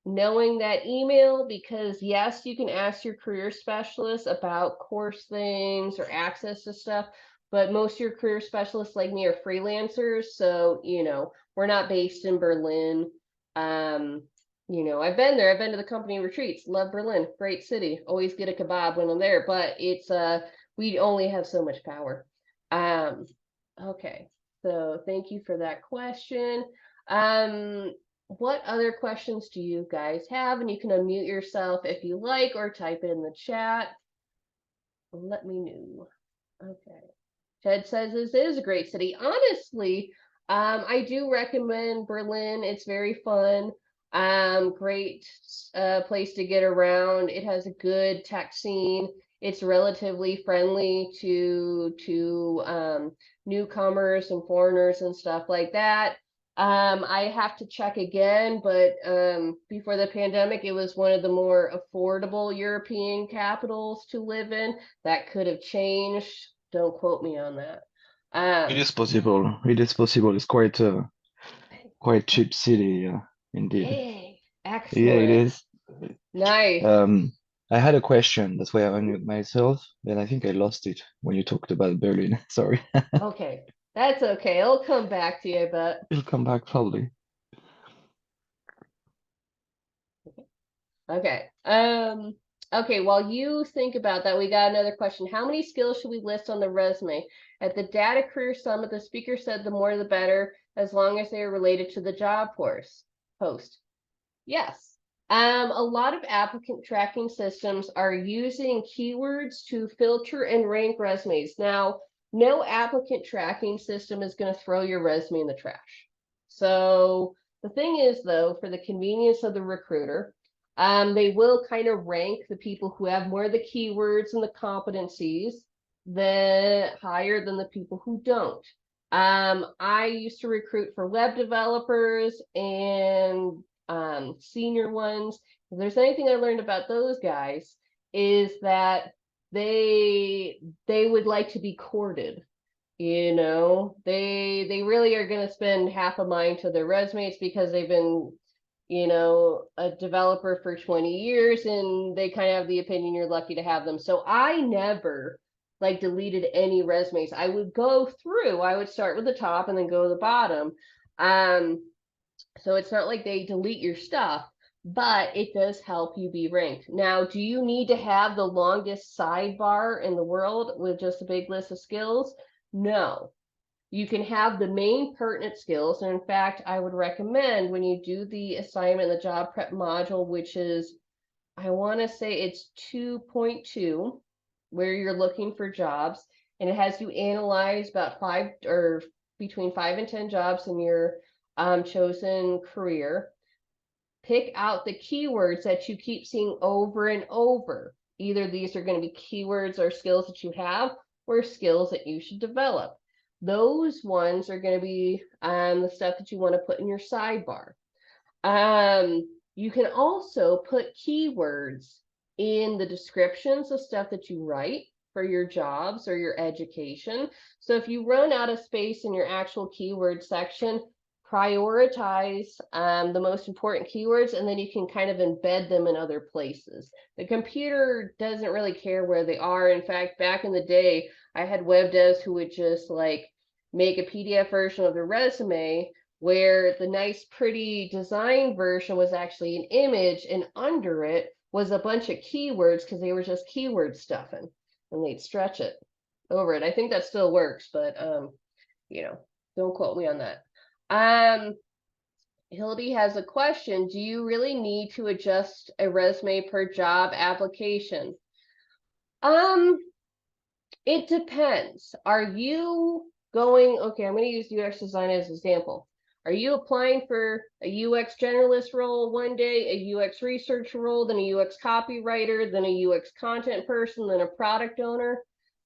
knowing that email because yes, you can ask your career specialist about course things or access to stuff, but most of your career specialists like me are freelancers. So, you know, we're not based in Berlin. You know, I've been there. I've been to the company retreats. Love Berlin. Great city. Always get a kebab when I'm there, but it's we only have so much power. Okay. So thank you for that question. What other questions do you guys have? And you can unmute yourself if you like or type it in the chat. Let me know. Okay. Ted says this is a great city. Honestly, I do recommend Berlin. It's very fun. Great place to get around. It has a good tech scene. It's relatively friendly to newcomers and foreigners and stuff like that. I have to check again, but before the pandemic, it was one of the more affordable European capitals to live in. That could have changed. Don't quote me on that. It is possible. It is possible. It's quite cheap city, indeed. Hey, excellent. Yeah, it is. Nice. I had a question. That's why I unmuted myself, and I think I lost it when you talked about Berlin. Sorry. Okay, that's okay. It'll come back to you, but It'll come back probably. okay. Okay, while you think about that, we got another question. How many skills should we list on the resume? At the Data Career Summit, the speaker said the more the better, as long as they are related to the job post. Yes. A lot of applicant tracking systems are using keywords to filter and rank resumes. Now, no applicant tracking system is going to throw your resume in the trash. So the thing is, though, for the convenience of the recruiter, they will kind of rank the people who have more of the keywords and the competencies higher than the people who don't. I used to recruit for web developers and senior ones. If there's anything I learned about those guys is that they would like to be courted. You know, they really are going to spend half a mind to their resumes because they've been, you know, a developer for 20 years and they kind of have the opinion you're lucky to have them. So I never like deleted any resumes. I would go through, I would start with the top and then go to the bottom. So it's not like they delete your stuff, but it does help you be ranked. Now, do you need to have the longest sidebar in the world with just a big list of skills? No. You can have the main pertinent skills. And in fact, I would recommend when you do the assignment, the job prep module, which is, I want to say it's 2.2, where you're looking for jobs, and it has you analyze about 5 or between 5 and 10 jobs in your chosen career. Pick out the keywords that you keep seeing over and over. either these are going to be keywords or skills that you have or skills that you should develop. Those ones are going to be the stuff that you want to put in your sidebar. You can also put keywords in the descriptions of stuff that you write for your jobs or your education. So if you run out of space in your actual keyword section, prioritize the most important keywords, and then you can kind of embed them in other places. The computer doesn't really care where they are. In fact, back in the day, I had web devs who would just like make a PDF version of their resume where the nice, pretty design version was actually an image, and under it was a bunch of keywords because they were just keyword stuffing, and they'd stretch it over it. I think that still works, but you know, don't quote me on that. Hildy has a question. Do you really need to adjust a resume per job application? It depends. Are you going, okay, I'm going to use UX design as an example. Are you applying for a UX generalist role one day, a UX researcher role, then a UX copywriter, then a UX content person, then a product owner?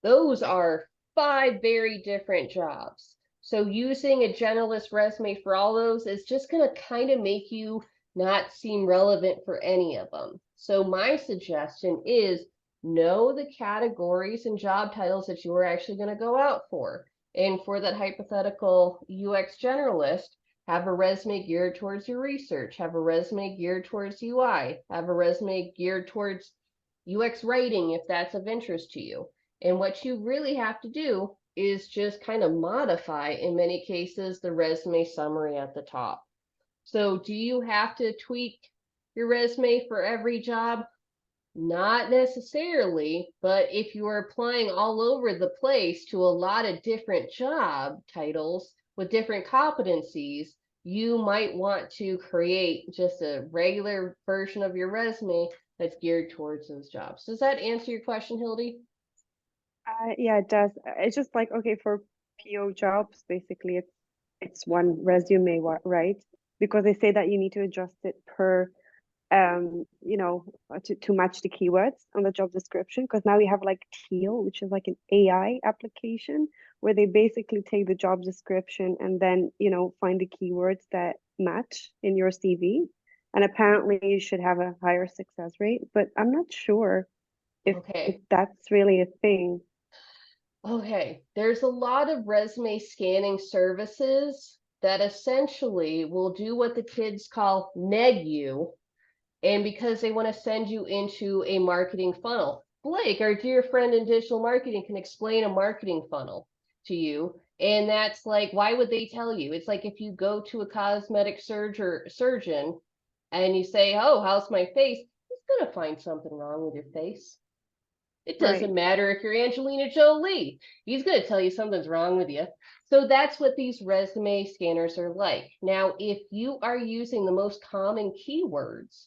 Those are 5 very different jobs. So using a generalist resume for all those is just going to kind of make you not seem relevant for any of them. So my suggestion is know the categories and job titles that you are actually going to go out for. And for that hypothetical UX generalist, have a resume geared towards your research, have a resume geared towards UI, have a resume geared towards UX writing if that's of interest to you. And what you really have to do is just kind of modify, in many cases, the resume summary at the top. So do you have to tweak your resume for every job? Not necessarily, but if you are applying all over the place to a lot of different job titles with different competencies, you might want to create just a regular version of your resume that's geared towards those jobs. Does that answer your question, Hildy? Yeah, it does. It's just like, okay, for PO jobs, basically it's one resume, right? Because they say that you need to adjust it per you know, to match the keywords on the job description. Because now we have like Teal, which is like an AI application where they basically take the job description and then, you know, find the keywords that match in your CV. And apparently you should have a higher success rate, but I'm not sure if that's really a thing. Okay, there's a lot of resume scanning services that essentially will do what the kids call neg you, and because they want to send you into a marketing funnel. Blake, our dear friend in digital marketing, can explain a marketing funnel to you. And that's like, why would they tell you? It's like if you go to a cosmetic surgeon and you say, oh, how's my face? He's going to find something wrong with your face. It doesn't matter if you're Angelina Jolie. He's going to tell you something's wrong with you. So that's what these resume scanners are like. Now, if you are using the most common keywords,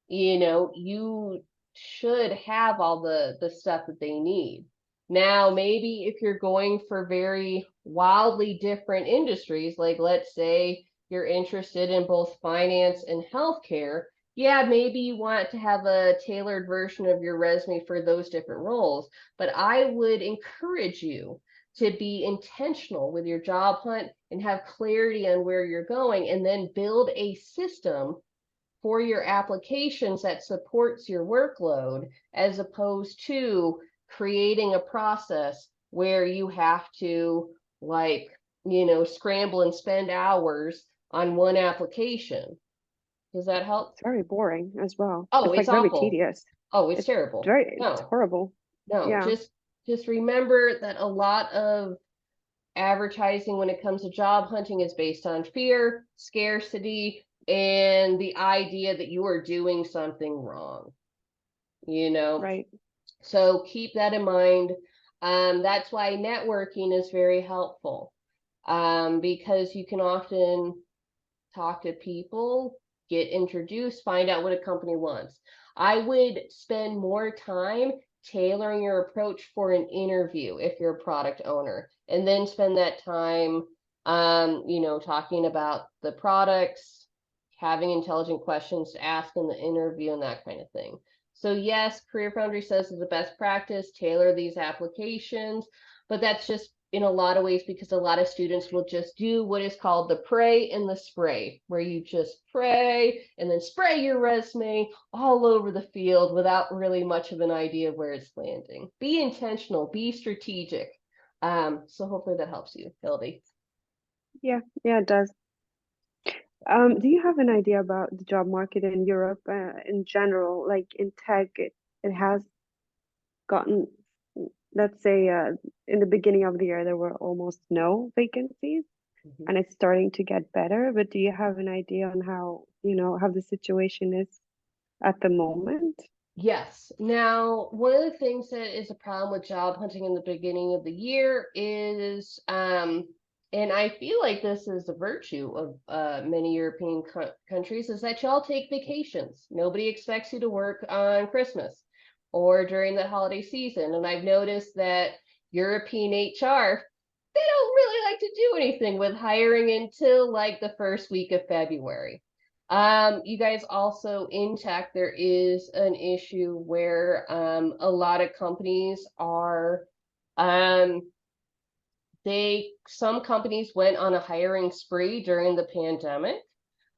you know, you should have all the stuff that they need. Now, maybe if you're going for very wildly different industries, like let's say you're interested in both finance and healthcare, yeah, maybe you want to have a tailored version of your resume for those different roles. But I would encourage you to be intentional with your job hunt and have clarity on where you're going, and then build a system for your applications that supports your workload, as opposed to creating a process where you have to, like, you know, scramble and spend hours on one application. Does that help? It's very boring as well. Oh, It's like it's very awful. tedious. Oh, it's terrible. It's horrible. No, Yeah. just remember that a lot of advertising when it comes to job hunting is based on fear, scarcity, and the idea that you are doing something wrong, you know? Right. So keep that in mind. That's why networking is very helpful, because you can often talk to people, get introduced, find out what a company wants. I would spend more time tailoring your approach for an interview if you're a product owner, and then spend that time, you know, talking about the products, having intelligent questions to ask in the interview, and that kind of thing. So yes, Career Foundry says it's the best practice, tailor these applications, but that's just in a lot of ways because a lot of students will just do what is called the pray and the spray, where you just pray and then spray your resume all over the field without really much of an idea of where it's landing. Be intentional, be strategic. So hopefully that helps you, Hildy. Yeah, it does. Do you have an idea about the job market in Europe in general? Like in tech, it has gotten, let's say, in the beginning of the year, there were almost no vacancies, and it's starting to get better. But do you have an idea on how, how the situation is at the moment? Yes. Now, one of the things that is a problem with job hunting in the beginning of the year is, and I feel like this is a virtue of many European countries, is that y'all take vacations. Nobody expects you to work on Christmas or during the holiday season. And I've noticed that European HR, they don't really like to do anything with hiring until like the first week of February. You guys also in tech, there is an issue where a lot of companies are some companies went on a hiring spree during the pandemic.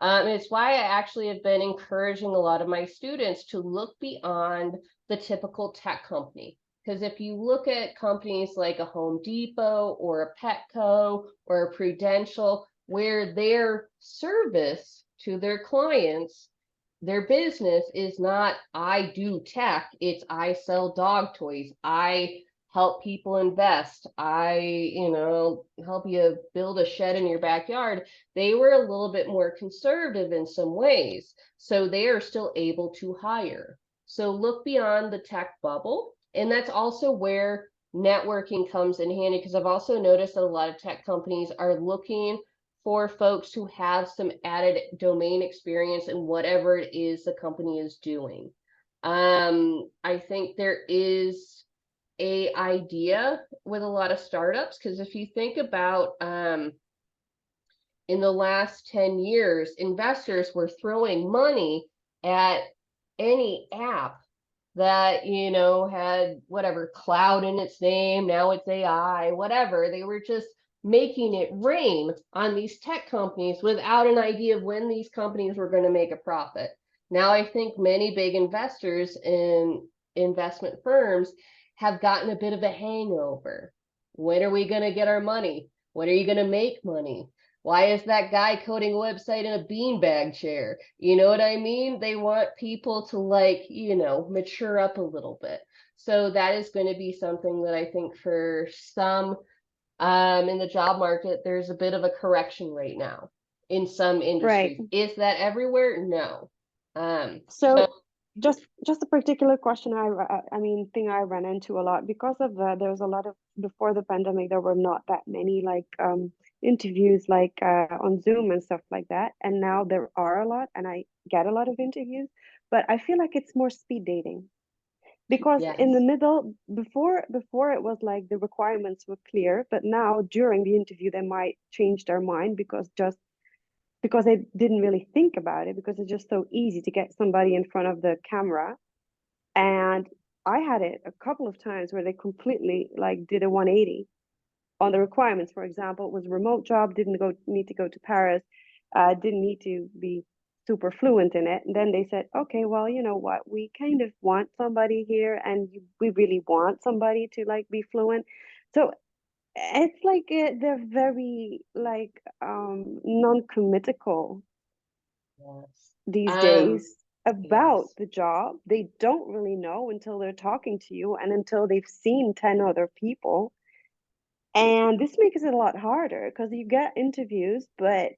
It's why I actually have been encouraging a lot of my students to look beyond the typical tech company. Because if you look at companies like a Home Depot or a Petco or a Prudential, where their service to their clients, their business is not I do tech, it's I sell dog toys, I help people invest, I, help you build a shed in your backyard. They were a little bit more conservative in some ways, so they are still able to hire. So look beyond the tech bubble. And that's also where networking comes in handy, because I've also noticed that a lot of tech companies are looking for folks who have some added domain experience in whatever it is the company is doing. I think there is a idea with a lot of startups, because if you think about in the last 10 years, investors were throwing money at any app that, had whatever cloud in its name, now it's AI, whatever. They were just making it rain on these tech companies without an idea of when these companies were going to make a profit. Now, I think many big investors in investment firms have gotten a bit of a hangover. When are we going to get our money? When are you going to make money? Why is that guy coding a website in a beanbag chair? You know what I mean? They want people to mature up a little bit. So that is going to be something that I think for some in the job market, there's a bit of a correction right now in some industries. Right. Is that everywhere? No. So just a particular question thing I ran into a lot because of there's a lot of, before the pandemic there were not that many like interviews like on Zoom and stuff like that, and now there are a lot and I get a lot of interviews, but I feel like it's more speed dating because in the Yes. middle, before it was like the requirements were clear, but now during the interview they might change their mind because they didn't really think about it, because it's just so easy to get somebody in front of the camera. And I had it a couple of times where they completely like did a 180 on the requirements. For example, it was a remote job, didn't need to go to Paris, didn't need to be super fluent in it. And then they said, okay, well, you know what, we kind of want somebody here, and we really want somebody to like be fluent. So it's like they're very like non-committal Yes. these days about Yes. the job. They don't really know until they're talking to you and until they've seen 10 other people. And this makes it a lot harder because you get interviews, but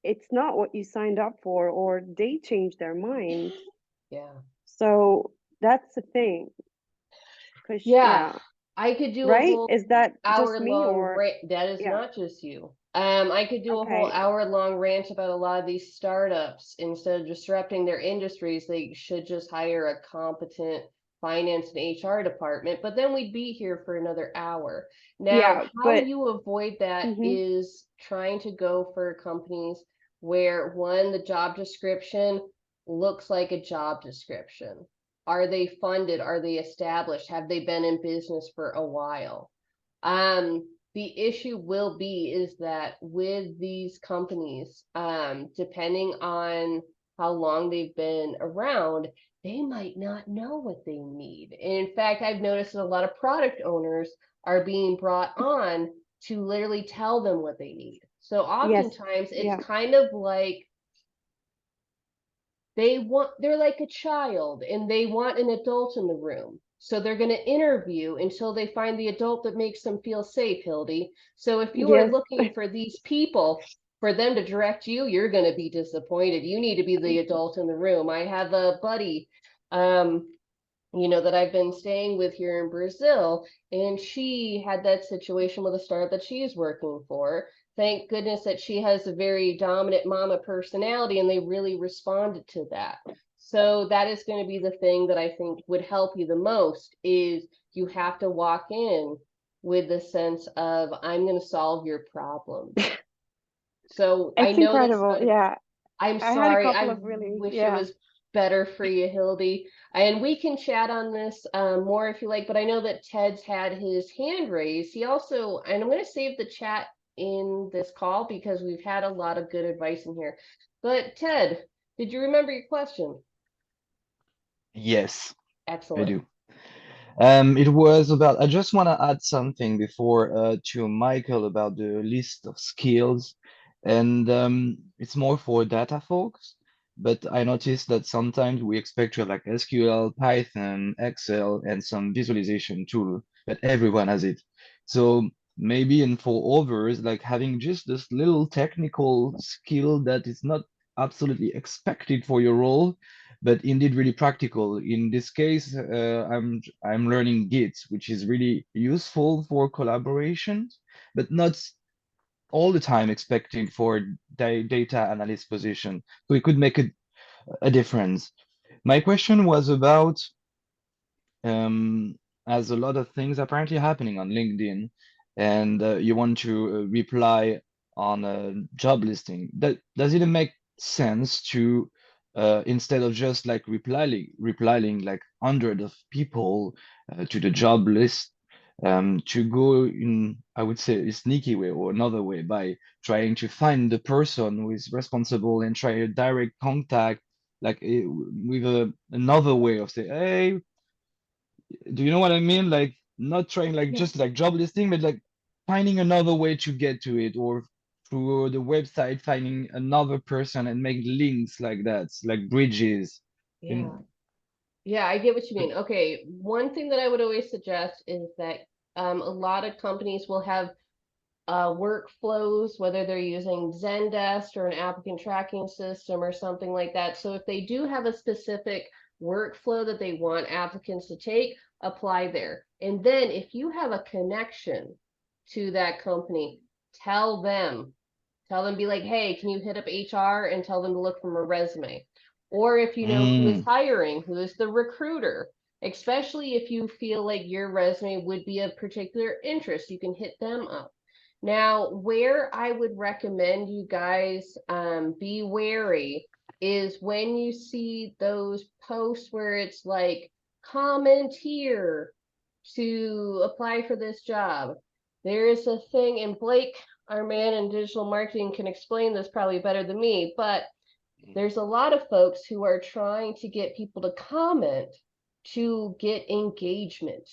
it's not what you signed up for, or they change their mind. Yeah. So that's the thing. Because, Yeah. yeah, I could do a right? whole Is that just hour me long or, rant. That is yeah, not just you. I could do a whole okay. hour long rant about a lot of these startups. Instead of disrupting their industries, they should just hire a competent finance and HR department. But then we'd be here for another hour. Now, Yeah, how but, you avoid that mhm. is trying to go for companies where one, the job description looks like a job description. Are they funded? Are they established? Have they been in business for a while? The issue will be is that with these companies, depending on how long they've been around, they might not know what they need. And in fact, I've noticed that a lot of product owners are being brought on to literally tell them what they need. So Yes. oftentimes Yeah. it's kind of like they're like a child and they want an adult in the room. So they're going to interview until they find the adult that makes them feel safe, Hildy. So if you are Yes. looking for these people for them to direct you, you're going to be disappointed. You need to be the adult in the room. I have a buddy, that I've been staying with here in Brazil, and she had that situation with a startup that she's working for. Thank goodness that she has a very dominant mama personality, and they really responded to that. So that is going to be the thing that I think would help you the most is you have to walk in with the sense of I'm going to solve your problem. So I It's know that's incredible. not Yeah. I'm I had a sorry. couple I of really, wish it yeah. was better for you, Hildy. And we can chat on this more if you like, but I know that Ted's had his hand raised. He also, and I'm going to save the chat in this call because we've had a lot of good advice in here. But Ted, did you remember your question? Yes, I Excellent. do. It was about, I just want to add something before to Michael about the list of skills. And it's more for data folks, but I noticed that sometimes we expect to have like SQL, Python, Excel, and some visualization tool, but everyone has it. So maybe, and for others, like having just this little technical skill that is not absolutely expected for your role, but indeed really practical. In this case, I'm learning Git, which is really useful for collaboration, but not all the time expected for data analyst position. So it could make a difference. My question was about um, as a lot of things apparently happening on LinkedIn, and you want to reply on a job listing. Does it make sense to instead of just like replying like hundred of people to the job list, to go in, I would say, a sneaky way or another way by trying to find the person who is responsible and try a direct contact, like with another way of saying, hey, do you know what I mean? Like not trying like Yeah. just like job listing, but like finding another way to get to it, or through the website finding another person and make links like that, like bridges. Yeah. In, Yeah, I get what you mean. Okay, one thing that I would always suggest is that a lot of companies will have workflows, whether they're using Zendesk or an applicant tracking system or something like that. So if they do have a specific workflow that they want applicants to take, apply there. And then if you have a connection to that company, tell them, be like, hey, can you hit up HR and tell them to look from a resume? Or if you know who is mm, hiring, who is the recruiter, especially if you feel like your resume would be of particular interest, you can hit them up. Now, where I would recommend you guys be wary is when you see those posts where it's like, comment here to apply for this job. There is a thing, and Blake, our man in digital marketing, can explain this probably better than me, but there's a lot of folks who are trying to get people to comment to get engagement.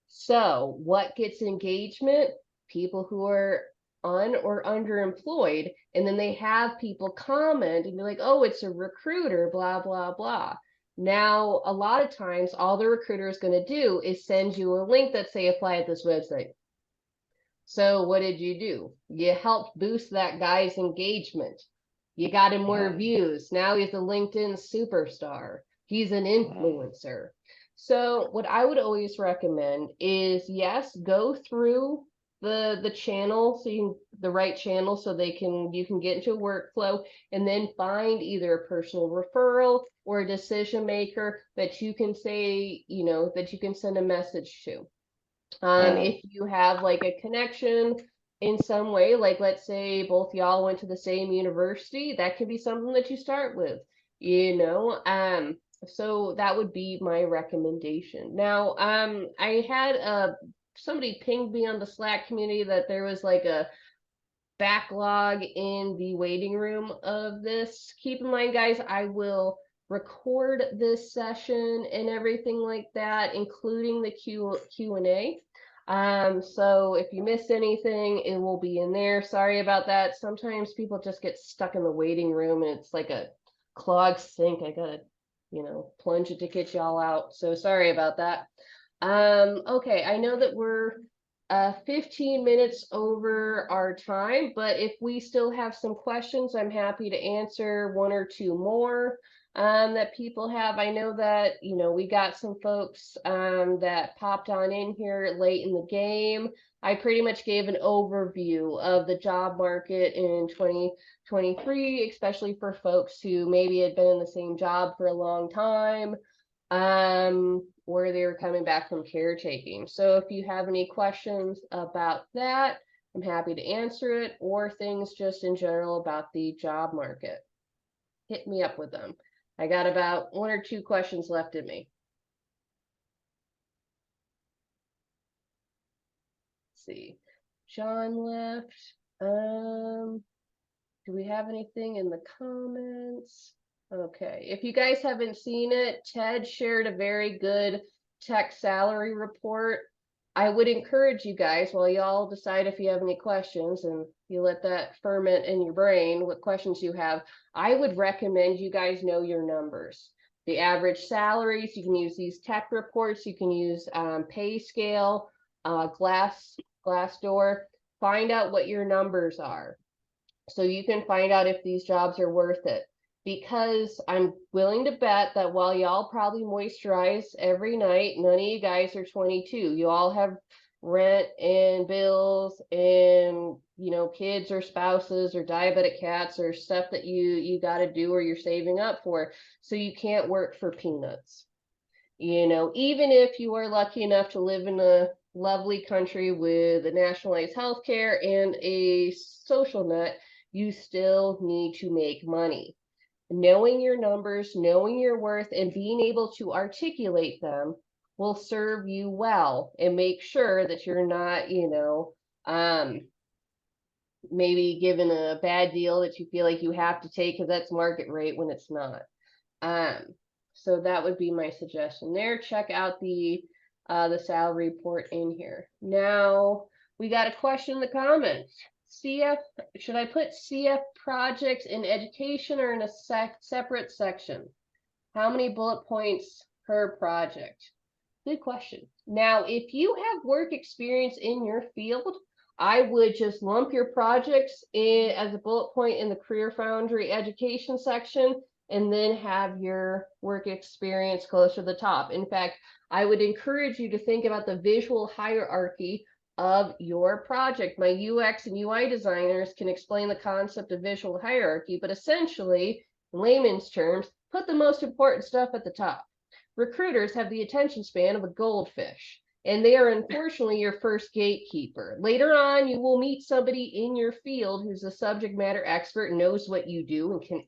So, what gets engagement? People who are un or underemployed, and then they have people comment and be like, oh, it's a recruiter, blah, blah, blah. Now, a lot of times, all the recruiter is going to do is send you a link that say apply at this website. So what did you do? You helped boost that guy's engagement. You got him more views. Now he's a LinkedIn superstar. He's an influencer. So what I would always recommend is, yes, go through the channel, so the right channel, so you can get into a workflow, and then find either a personal referral or a decision maker that you can say, that you can send a message to. If you have like a connection in some way, like let's say both y'all went to the same university, that could be something that you start with. So that would be my recommendation. Now, I had somebody pinged me on the Slack community that there was like a backlog in the waiting room of this. Keep in mind, guys, I will record this session and everything like that, including the Q&A. So if you missed anything, it will be in there. Sorry about that. Sometimes people just get stuck in the waiting room and it's like a clogged sink. I gotta, plunge it to get y'all out. So sorry about that. Okay, I know that we're 15 minutes over our time, but if we still have some questions, I'm happy to answer one or two more that people have. I know that, we got some folks that popped on in here late in the game. I pretty much gave an overview of the job market in 2023, especially for folks who maybe had been in the same job for a long time, or they were coming back from caretaking. So if you have any questions about that, I'm happy to answer it, or things just in general about the job market. Hit me up with them. I got about one or two questions left in me. Let's see. John left. Do we have anything in the comments? Okay, if you guys haven't seen it, Ted shared a very good tech salary report. I would encourage you guys, while y'all decide if you have any questions and you let that ferment in your brain, what questions you have, I would recommend you guys know your numbers. The average salaries, you can use these tech reports, you can use pay scale, Glassdoor, find out what your numbers are, so you can find out if these jobs are worth it. Because I'm willing to bet that while y'all probably moisturize every night, none of you guys are 22. You all have rent and bills and, kids or spouses or diabetic cats or stuff that you got to do or you're saving up for. So you can't work for peanuts. Even if you are lucky enough to live in a lovely country with a nationalized health care and a social net, you still need to make money. Knowing your numbers, knowing your worth, and being able to articulate them will serve you well and make sure that you're not, maybe given a bad deal that you feel like you have to take because that's market rate when it's not. So that would be my suggestion there. Check out the salary report in here. Now we got a question in the comments. CF, should I put CF projects in education or in a separate section? How many bullet points per project? Good question. Now, if you have work experience in your field, I would just lump your projects in as a bullet point in the Career Foundry education section, and then have your work experience closer to the top. In fact, I would encourage you to think about the visual hierarchy of your project. My UX and UI designers can explain the concept of visual hierarchy, but essentially, in layman's terms, put the most important stuff at the top. Recruiters have the attention span of a goldfish, and they are unfortunately your first gatekeeper. Later on, you will meet somebody in your field who's a subject matter expert, knows what you do, and can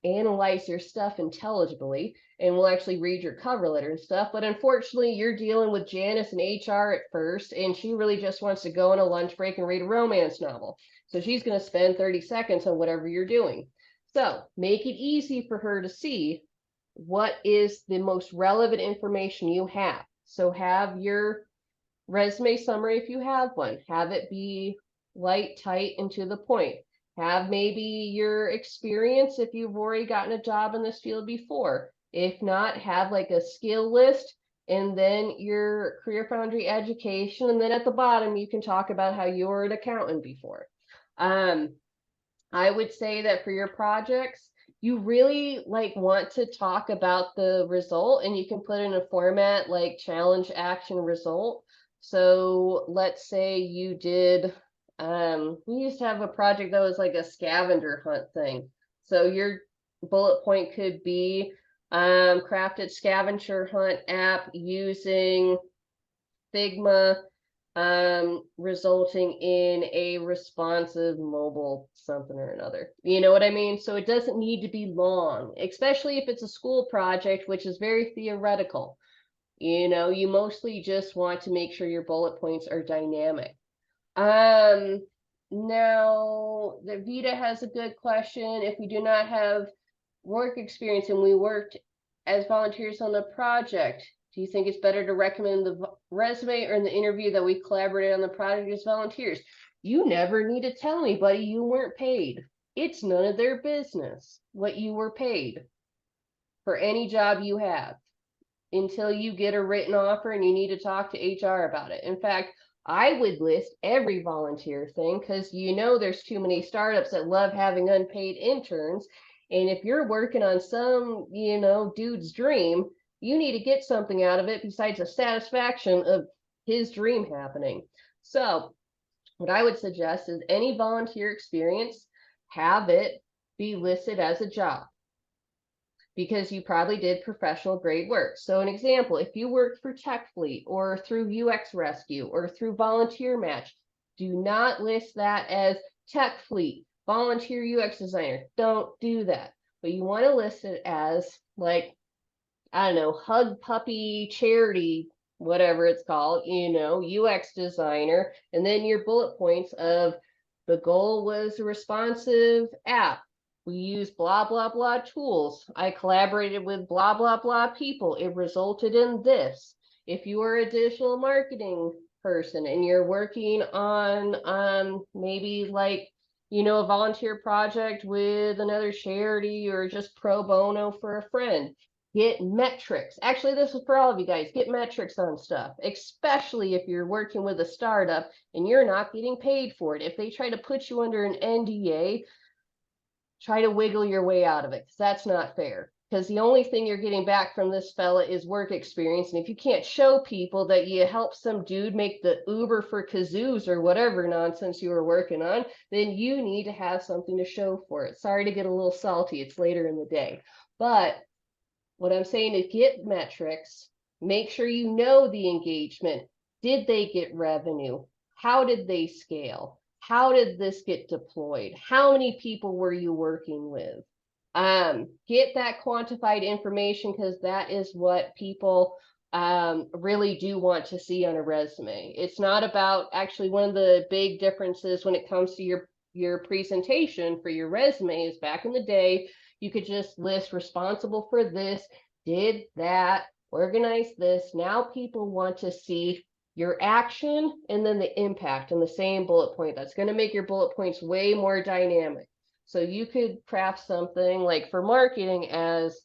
analyze your stuff intelligibly and will actually read your cover letter and stuff. But unfortunately, you're dealing with Janice and HR at first, and she really just wants to go on a lunch break and read a romance novel. So she's going to spend 30 seconds on whatever you're doing. So make it easy for her to see what is the most relevant information you have. So have your resume summary, if you have one, have it be light, tight, and to the point. Have maybe your experience if you've already gotten a job in this field before. If not, have like a skill list and then your Career Foundry education. And then at the bottom, you can talk about how you were an accountant before. I would say that for your projects, you really want to talk about the result, and you can put in a format like challenge, action, result. So let's say you did, we used to have a project that was like a scavenger hunt thing. So your bullet point could be crafted scavenger hunt app using Figma resulting in a responsive mobile something or another. You know what I mean? So it doesn't need to be long, especially if it's a school project, which is very theoretical. You know, you mostly just want to make sure your bullet points are dynamic. Now the Vita has a good question. If we do not have work experience and we worked as volunteers on the project, do you think it's better to recommend the resume or in the interview that we collaborated on the project as volunteers? You never need to tell anybody you weren't paid. It's none of their business what you were paid for any job you have until you get a written offer and you need to talk to HR about it. In fact, I would list every volunteer thing because you know there's too many startups that love having unpaid interns. And if you're working on some, you know, dude's dream, you need to get something out of it besides the satisfaction of his dream happening. So what I would suggest is any volunteer experience, have it be listed as a job, because you probably did professional grade work. So an example, if you worked for Tech Fleet or through UX Rescue or through Volunteer Match, do not list that as Tech Fleet, volunteer UX designer. Don't do that. But you want to list it as, like, I don't know, Hug Puppy Charity, whatever it's called, you know, UX designer, and then your bullet points of the goal was a responsive app. We use blah, blah, blah tools. I collaborated with blah, blah, blah people. It resulted in this. If you are a digital marketing person and you're working on maybe like, you know, a volunteer project with another charity or just pro bono for a friend, get metrics. Actually, this is for all of you guys. Get metrics on stuff, especially if you're working with a startup and you're not getting paid for it. If they try to put you under an NDA, try to wiggle your way out of it, because that's not fair. Because the only thing you're getting back from this fella is work experience. And if you can't show people that you helped some dude make the Uber for kazoos or whatever nonsense you were working on, then you need to have something to show for it. Sorry to get a little salty. It's later in the day. But what I'm saying is get metrics, make sure you know the engagement. Did they get revenue? How did they scale? How did this get deployed? How many people were you working with? Get that quantified information, because that is what people really do want to see on a resume. It's not about, actually, one of the big differences when it comes to your presentation for your resume is back in the day, you could just list responsible for this, did that, organized this. Now people want to see your action and then the impact in the same bullet point. That's going to make your bullet points way more dynamic. So you could craft something like for marketing as,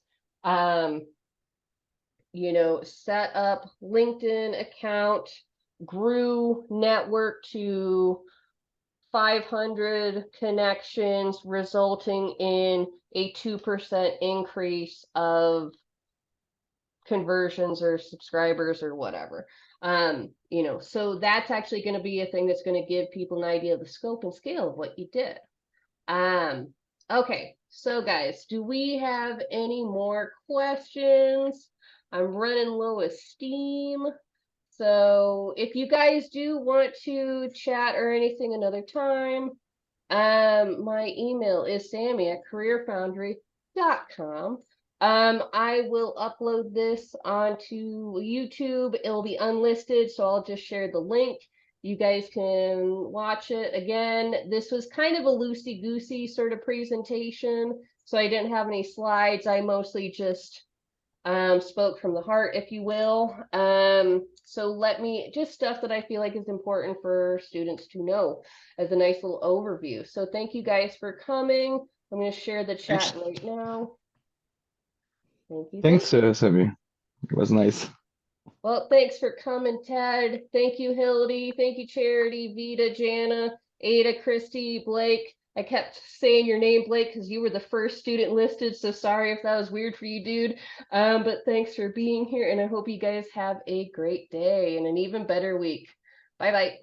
you know, set up LinkedIn account, grew network to 500 connections, resulting in a 2% increase of conversions or subscribers or whatever. You know, so that's actually going to be a thing that's going to give people an idea of the scope and scale of what you did. Okay, so guys, do we have any more questions? I'm running low of steam. So if you guys do want to chat or anything another time, my email is Sami@careerfoundry.com. I will upload this onto YouTube. It'll be unlisted, so I'll just share the link. You guys can watch it. Again, this was kind of a loosey-goosey sort of presentation, so I didn't have any slides. I mostly just spoke from the heart, if you will. So let me, just stuff that I feel like is important for students to know as a nice little overview. So thank you guys for coming. I'm going to share the chat right now. Thank you. Thanks, Sami. It was nice. Well, thanks for coming, Ted. Thank you, Hildy. Thank you, Charity, Vita, Jana, Ada, Christy, Blake. I kept saying your name, Blake, because you were the first student listed, so sorry if that was weird for you, dude. But thanks for being here, and I hope you guys have a great day and an even better week. Bye-bye.